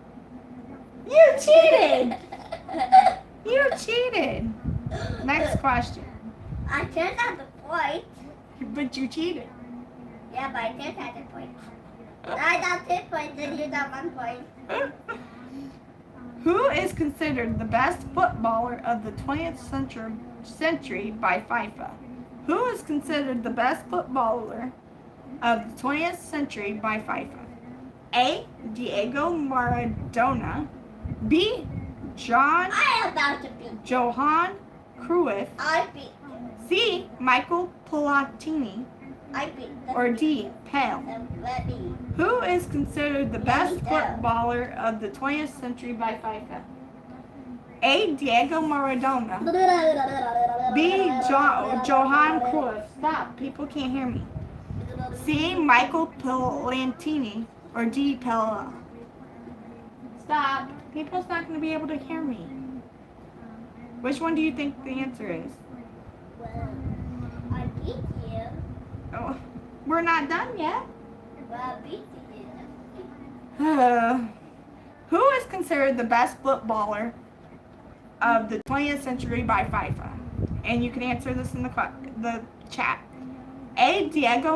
A: You cheated! You cheated. Next question.
B: I just had the point.
A: But you cheated.
B: Yeah, but I just had the point. I got 2 points and you got 1 point.
A: Who is considered the best footballer of the 20th century by FIFA? Who is considered the best footballer of the 20th century by FIFA? A. Diego Maradona. B.
B: I am about to beat.
A: Johan Cruyff.
B: I beat you.
A: C. Michael Platini.
B: I beat.
A: Or D. Pele.
B: Let me.
A: Who is considered the best
B: me go.
A: footballer of the 20th century by FIFA? A. Diego Maradona. B. Johan Cruyff. Stop. People can't hear me. C. Michael Platini. Or D. Pele. Stop. People's not going to be able to hear me. Which one do you think the answer is?
B: Well, I beat you.
A: Oh, we're not done yet.
B: Well, I beat you.
A: Who is considered the best footballer of the 20th century by FIFA? And you can answer this in the chat. A. Diego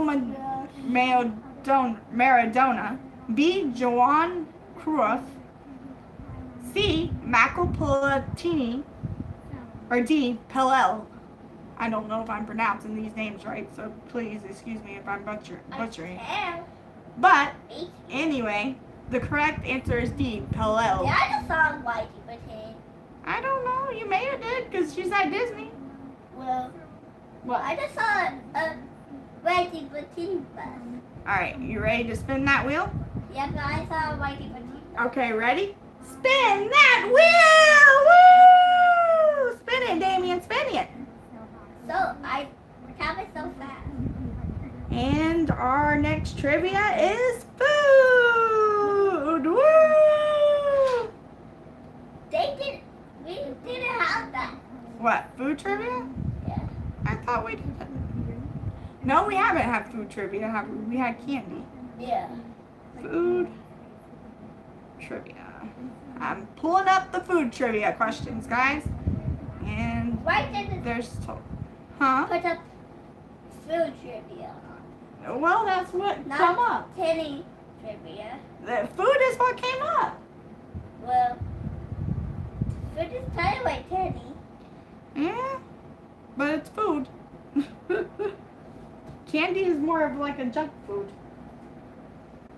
A: Maradona. B. Johan Cruyff. C. Michael Platini. Or D. Pele. I don't know if I'm pronouncing these names right, so please excuse me if I'm butchering. But anyway, the correct answer is D. Pele.
B: Yeah, I just saw Whitey Potato.
A: I don't know. You may have did because she's at Disney.
B: Well,
A: What?
B: I just saw a Whitey Potato bus.
A: All right, you ready to spin that wheel?
B: Yeah, but I saw a Whitey Potato.
A: Okay, ready? Spin that wheel! Woo! Spin it, Damien. Spin it.
B: So I have it so fast.
A: And our next trivia is food. Woo!
B: We didn't have that.
A: What, food trivia?
B: Yeah.
A: I thought we did. No, we haven't had food trivia, have we? We had candy.
B: Yeah.
A: Food trivia. I'm pulling up the food trivia questions, guys. And
B: Why did it
A: there's... Huh?
B: put up food trivia on?
A: Well, that's what
B: Not
A: come up.
B: Teddy trivia.
A: The food is what came up.
B: Well, food is kind of like Teddy.
A: Yeah, but it's food. Candy is more of like a junk food.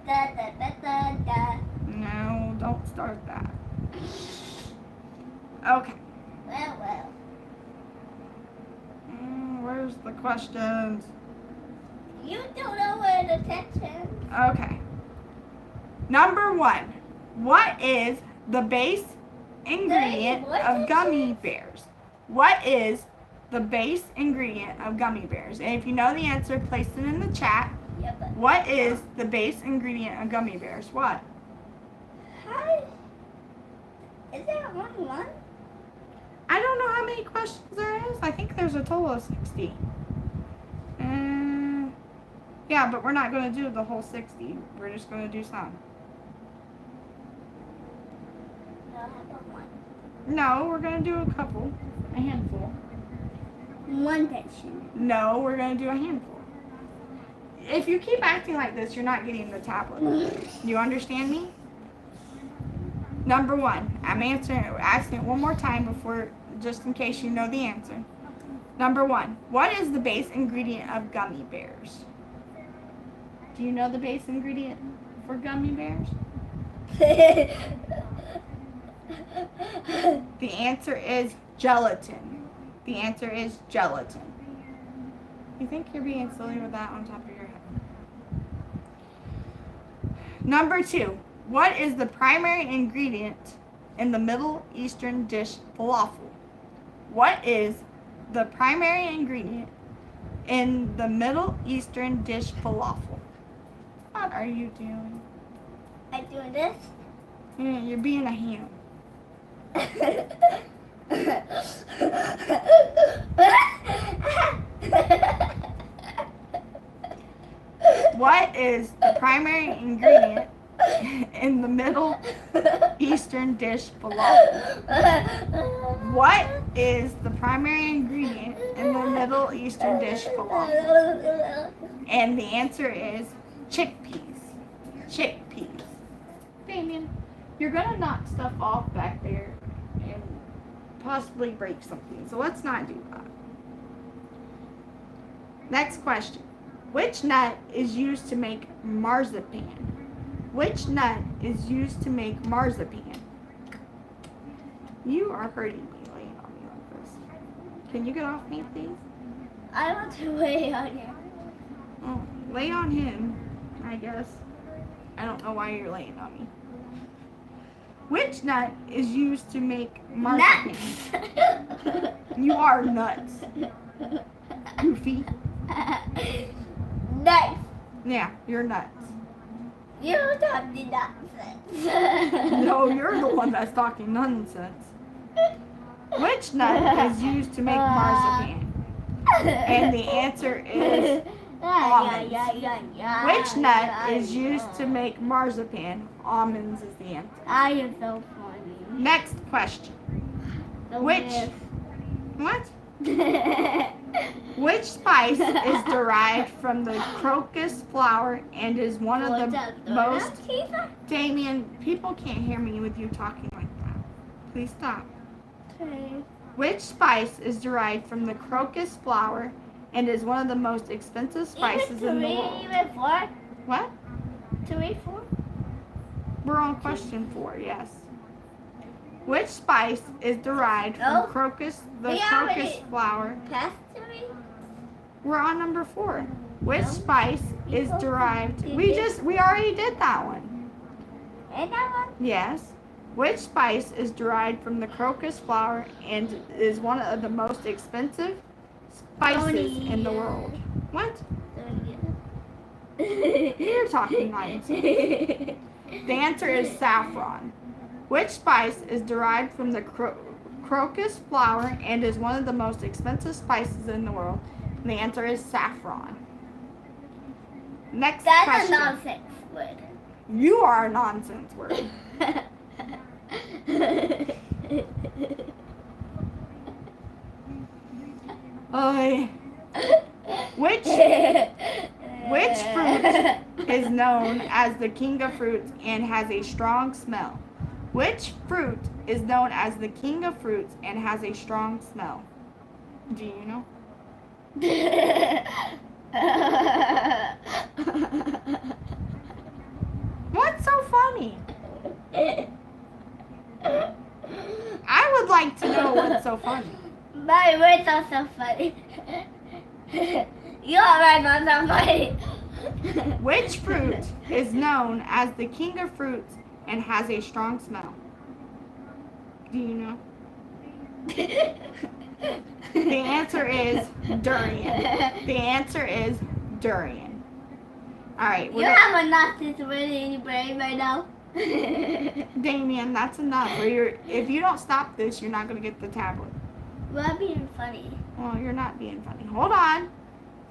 B: Da da da da da.
A: No, don't start that. Okay.
B: Well.
A: Where's the questions?
B: You don't know where the text is.
A: Okay. Number 1. What is the base ingredient
B: What
A: of
B: is
A: gummy
B: it?
A: bears? What is the base ingredient of gummy bears? And if you know the answer, place it in the chat.
B: Yeah, but
A: What is the base ingredient of gummy bears? What?
B: how is there only one?
A: I don't know how many questions there is. I think there's a total of 60. Yeah, but we're not going to do the whole 60. We're just going to do some.
B: No, how about one?
A: No, we're going to do a couple. A handful.
B: One question.
A: No, we're going to do a handful. If you keep acting like this, you're not getting the tablet. You understand me? Number 1. I'm asking it one more time before, just in case you know the answer. Number 1. What is the base ingredient of gummy bears? Do you know the base ingredient for gummy bears? The answer is gelatin. The answer is gelatin. You think you're being silly with that on top of your head? Number 2. What is the primary ingredient in the Middle Eastern dish falafel? What is the primary ingredient in the Middle Eastern dish falafel? What are you doing?
B: I doing this?
A: Yeah, you're being a ham. What is the primary ingredient in the Middle Eastern dish falafel? What is the primary ingredient in the Middle Eastern dish falafel? And the answer is chickpeas. Chickpeas. Damien, you're gonna knock stuff off back there and possibly break something. So let's not do that. Next question. Which nut is used to make marzipan? Which nut is used to make marzipan? You are hurting me laying on me like this. Can you get off me, please?
B: I want to lay on you.
A: Oh, lay on him, I guess. I don't know why you're laying on me. Which nut is used to make marzipan?
B: Nuts.
A: You are nuts. Goofy.
B: Knife.
A: Yeah, you're nuts.
B: You don't do nonsense.
A: No, you're the one that's talking nonsense. Which nut is used to make marzipan? And the answer is almonds. Which nut is used to make marzipan? Almonds is the answer.
B: I am so funny.
A: Next question. What? Which spice is derived from the crocus flower and is one of the most... Damien, people can't hear me with you talking like that. Please stop.
B: Okay.
A: Which spice is derived from the crocus flower and is one of the most expensive spices in the world?
B: Even 4?
A: What?
B: 3, 4?
A: We're on question 4, yes. Which spice is derived from
B: No.
A: crocus
B: We already-
A: flower?
B: Past 3?
A: We're on number 4. Which spice is
B: You
A: derived?
B: did
A: We
B: it.
A: already did that one.
B: And that one?
A: Yes. Which spice is derived from the crocus flower and is one of the most expensive spices in the world? What? You're talking nonsense. The answer is saffron. Which spice is derived from the crocus flower and is one of the most expensive spices in the world? And the answer is saffron. Next
B: That's
A: question.
B: a nonsense word.
A: You are a nonsense word. Which fruit is known as the king of fruits and has a strong smell? Which fruit is known as the king of fruits and has a strong smell? Do you know? What's so funny? I would like to know what's so funny.
B: My words are so funny. Your words are so funny.
A: Which fruit is known as the king of fruits and has a strong smell? Do you know? The answer is durian. The answer is durian. All right.
B: You have enough to really in your brain right now.
A: Damien, that's enough. Or if you don't stop this, you're not going to get the tablet.
B: We're being funny.
A: Well, you're not being funny. Hold on.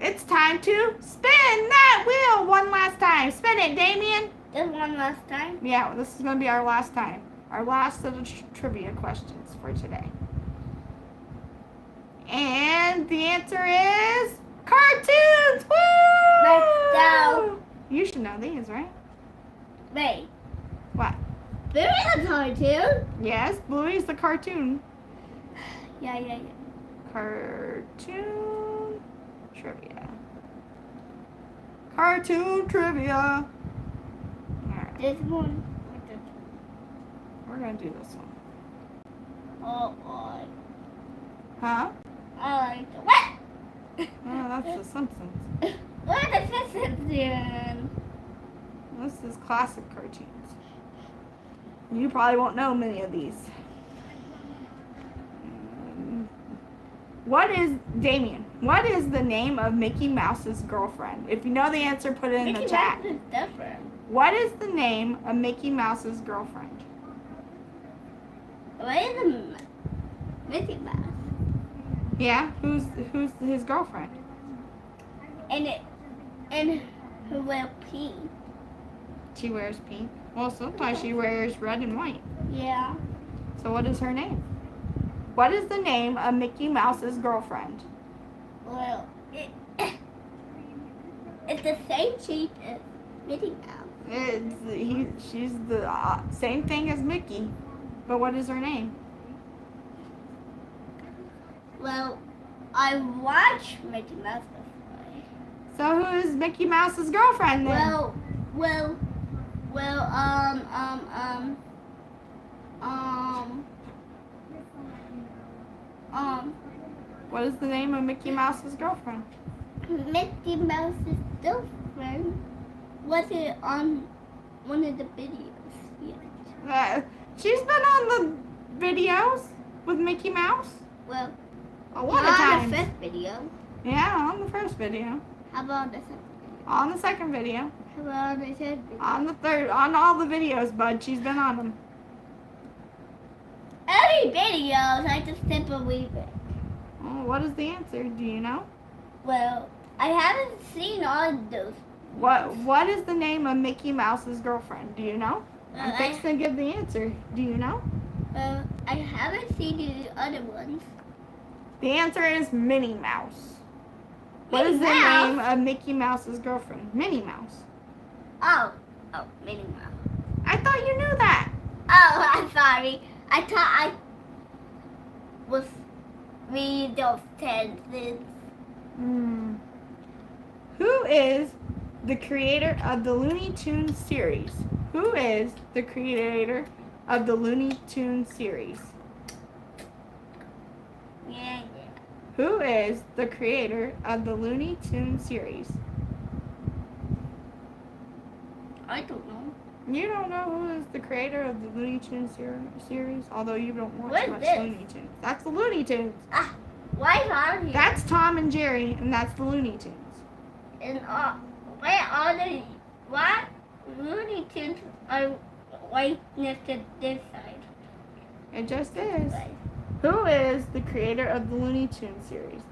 A: It's time to spin that wheel one last time. Spin it, Damien.
B: Just one last time.
A: Yeah, this is going to be our last time. Our last of the trivia questions for today. And the answer is cartoons. Woo!
B: Let's go.
A: You should know these, right?
B: Wait.
A: What?
B: There is a cartoon.
A: Yes, Bluey's the cartoon.
B: Yeah.
A: Cartoon trivia. Cartoon trivia. Alright,
B: This one.
A: we're going to do this one.
B: Oh boy.
A: Huh?
B: I like the what?
A: Oh, that's The Simpsons.
B: What is this doing?
A: This is classic cartoons. You probably won't know many of these. Damien, what is the name of Mickey Mouse's girlfriend? If you know the answer, put it in the chat.
B: Mickey Mouse is different.
A: What is the name of Mickey Mouse's girlfriend?
B: What is a Mickey Mouse?
A: Yeah, who's his girlfriend?
B: And who will pee?
A: She wears pink. Well, sometimes she wears red and white.
B: Yeah.
A: So what is her name? What is the name of Mickey Mouse's girlfriend?
B: Well, it's the same shape as Mickey Mouse.
A: She's the same thing as Mickey, but what is her name?
B: Well, I watched Mickey Mouse before.
A: So who is Mickey Mouse's girlfriend then?
B: Well,
A: What is the name of Mickey Mouse's girlfriend?
B: Mickey Mouse's girlfriend wasn't on one of the videos yet.
A: She's been on the videos with Mickey Mouse
B: Well,
A: a lot of
B: not on
A: times.
B: the first video.
A: Yeah, on the first video,
B: How about the second video?
A: on the second video,
B: How about the third video?
A: on the third, on all the videos, bud. She's been on them.
B: Any videos, I just didn't believe it.
A: Oh, what is the answer? Do you know?
B: Well, I haven't seen all of those.
A: What is the name of Mickey Mouse's girlfriend? Do you know? I'm
B: I
A: fixing to give the answer. Do you know?
B: haven't seen the other ones.
A: The answer is Minnie Mouse. What
B: Minnie
A: is the
B: Mouse?
A: name of Mickey Mouse's girlfriend? Minnie Mouse.
B: Oh, Minnie Mouse.
A: I thought you knew that.
B: Oh, I'm sorry. I thought I was reading those sentences.
A: Who is the creator of the Looney Tunes series? Who is the creator of the Looney Tunes series?
B: Yeah.
A: Who is the creator of the Looney Tunes series?
B: I don't know.
A: You don't know who is the creator of the Looney Tunes series, although you don't watch
B: What is
A: much
B: this?
A: Looney Tunes. That's the Looney Tunes.
B: Why are you?
A: That's Tom and Jerry, and that's the Looney Tunes.
B: And where are the what? Looney Tunes are right next to this side.
A: It just is.
B: Right.
A: Who is the creator of the Looney Tunes series?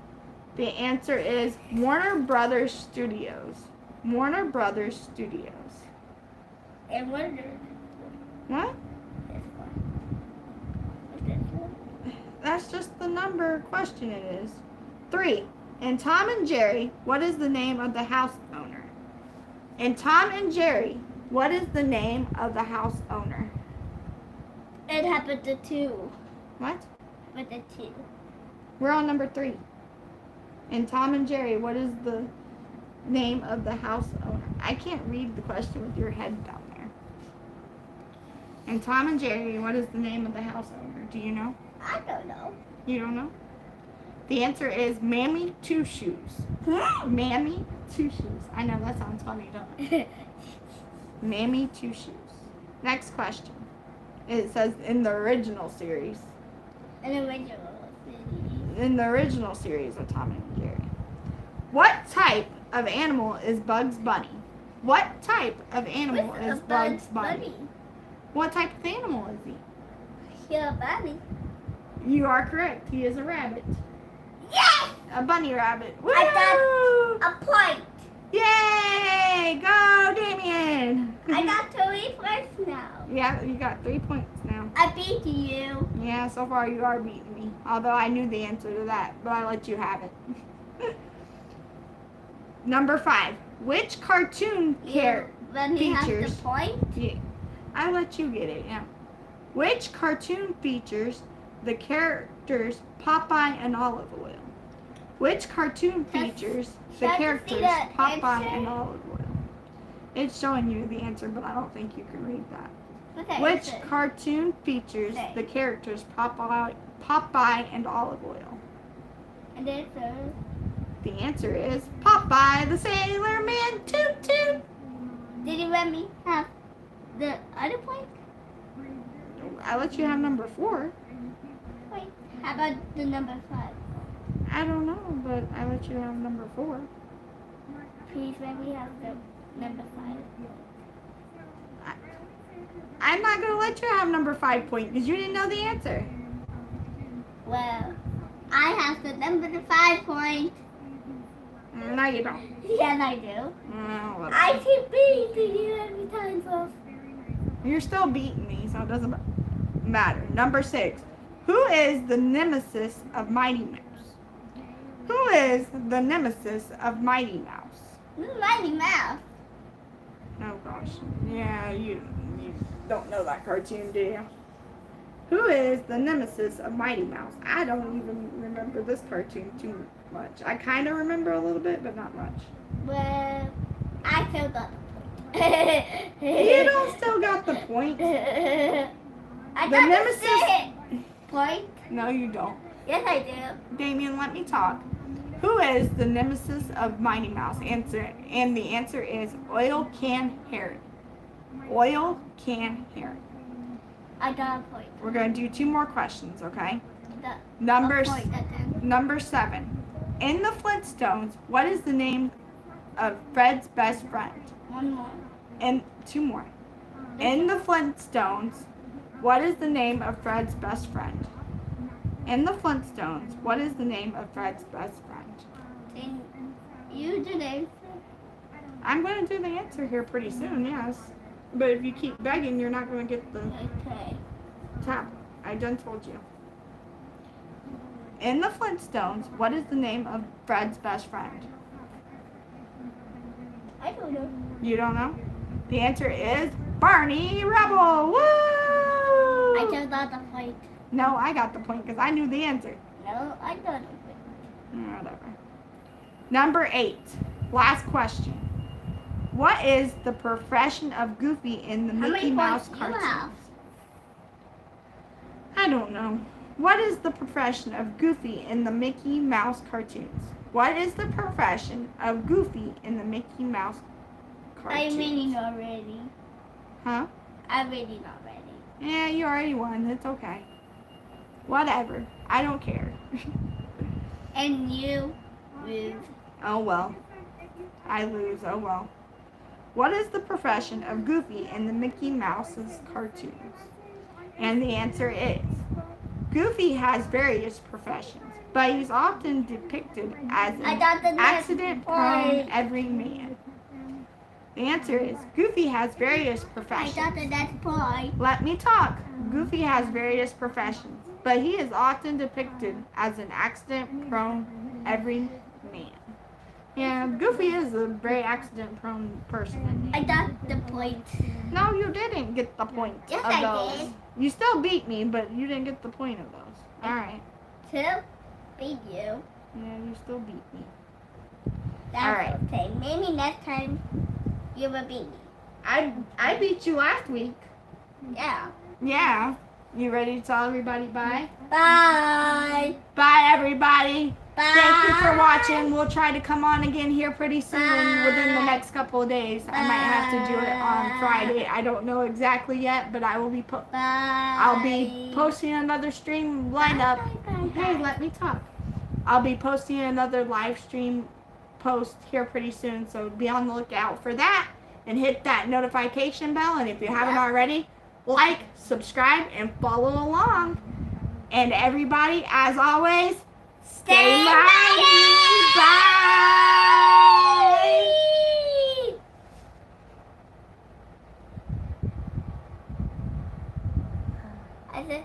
A: The answer is Warner Brothers Studios. Warner Brothers Studios.
B: And what is
A: What?
B: this one? What's this one?
A: That's just the number question it is. 3. In Tom and Jerry, what is the name of the house owner? In Tom and Jerry, what is the name of the house owner?
B: It happened to 2.
A: What?
B: With the 2.
A: We're on number 3. In Tom and Jerry, what is the name of the house owner? I can't read the question with your head down there. In Tom and Jerry, what is the name of the house owner? Do you know?
B: I don't know.
A: You don't know? The answer is Mammy Two Shoes. Mammy Two Shoes. I know, that sounds funny, don't it? Mammy Two Shoes. Next question. It says in the original series.
B: An original city.
A: In the original series of Tom and Jerry. What type of animal is Bugs Bunny? What type of animal
B: With
A: is
B: a
A: Bugs Bunny? What type of animal is he?
B: Yeah, bunny.
A: You are correct. He is a rabbit.
B: Yes!
A: A bunny rabbit. Woo!
B: I got a point.
A: Yay! Go, Damien!
B: I got 3 points now.
A: Yeah, you got 3 points now.
B: I beat you.
A: Yeah, so far you are beating me. Although I knew the answer to that, but I let you have it. Number 5. Which cartoon
B: When he has
A: features?
B: the point.
A: Yeah, I let you get it. Yeah. Which cartoon features the characters Popeye and Olive Oil? Which cartoon features the
B: Can I just see
A: characters
B: the
A: Popeye
B: answer?
A: and Olive Oil? It's showing you the answer, but I don't think you can read that.
B: Okay.
A: Which
B: so-
A: cartoon features
B: Okay.
A: the characters Popeye and Olive Oil?
B: And then so.
A: The answer is Popeye the Sailor Man. Toot toot.
B: Did you let me have the other point?
A: I let you have number 4.
B: Wait. How about the number 5?
A: I don't know, but I let you have number 4.
B: Please let me have the number 5.
A: I'm not going to let you have number 5 point because you didn't know the answer.
B: Well, I have the number 5 point.
A: No, you don't.
B: Yes, I do.
A: Whatever.
B: I keep beating you every time, so.
A: You're still beating me, so it doesn't matter. Number 6. Who is the nemesis of Mighty Mouse? Who is the nemesis of Mighty Mouse?
B: This is Mighty Mouse.
A: Oh gosh. Yeah, you don't know that cartoon, do you? Who is the nemesis of Mighty Mouse? I don't even remember this cartoon too much. I kind of remember a little bit, but not much.
B: Well, I still got the point.
A: You don't still got the point.
B: I
A: The
B: got
A: nemesis-
B: the 6 point.
A: No, you don't.
B: Yes, I do.
A: Damien, let me talk. Who is the nemesis of Mighty Mouse? And the answer is Oil Can Harry. Oil Can Harry.
B: I got a point.
A: We're going to do 2 more questions, okay?
B: The,
A: Number
B: a point at the end.
A: Number 7. In the Flintstones, what is the name of Fred's best friend?
B: 1 more.
A: And 2 more. In the Flintstones, what is the name of Fred's best friend? In the Flintstones, what is the name of Fred's best friend?
B: Then you do the answer.
A: I'm going to do the answer here pretty soon, yes. But if you keep begging, you're not going to get the
B: Okay.
A: tap. I done told you. In the Flintstones, what is the name of Fred's best friend?
B: I don't know.
A: You don't know? The answer is Barney Rubble. Woo!
B: I just got the point.
A: No, I got the point because I knew the answer.
B: No, I got the point.
A: Whatever. Number 8. Last question. What is the profession of Goofy in the
B: How
A: Mickey
B: many
A: Mouse
B: points do you
A: cartoons?
B: have?
A: I don't know. What is the profession of Goofy in the Mickey Mouse cartoons? What is the profession of Goofy in the Mickey Mouse cartoons?
B: I really know already.
A: Huh?
B: I really know already.
A: Yeah, you already won. It's okay. Whatever. I don't care.
B: And you lose.
A: Oh well. I lose. Oh well. What is the profession of Goofy in the Mickey Mouse's cartoons? And the answer is Goofy has various professions, but he's often depicted as
B: I
A: an
B: got the next
A: accident-prone
B: point.
A: everyman. The answer is Goofy has various
B: I
A: professions.
B: got the next point.
A: Let me talk. Goofy has various professions, but he is often depicted as an accident-prone everyman. Yeah, Goofy is a very accident-prone person.
B: I got the point.
A: No, you didn't get the point
B: Yes,
A: of
B: I
A: those.
B: did.
A: You still beat me, but you didn't get the point of those. All right.
B: To beat you.
A: Yeah, you still beat me.
B: That's
A: Alright.
B: okay. Maybe next time you will beat me.
A: I beat you last week.
B: Yeah.
A: Yeah. You ready to tell everybody bye?
B: Bye.
A: Bye, everybody.
B: Bye.
A: Thank you for watching. We'll try to come on again here pretty soon within the
B: Bye.
A: next couple of days. I might have to do it on Friday. I don't know exactly yet, but I will be
B: Bye.
A: I'll be posting another stream lineup.
B: Bye.
A: Hey, let me talk. I'll be posting another live stream post here pretty soon, so be on the lookout for that and hit that notification bell. And if you haven't already, like, subscribe, and follow along. And everybody, as always, stay mighty. Bye.
B: I said.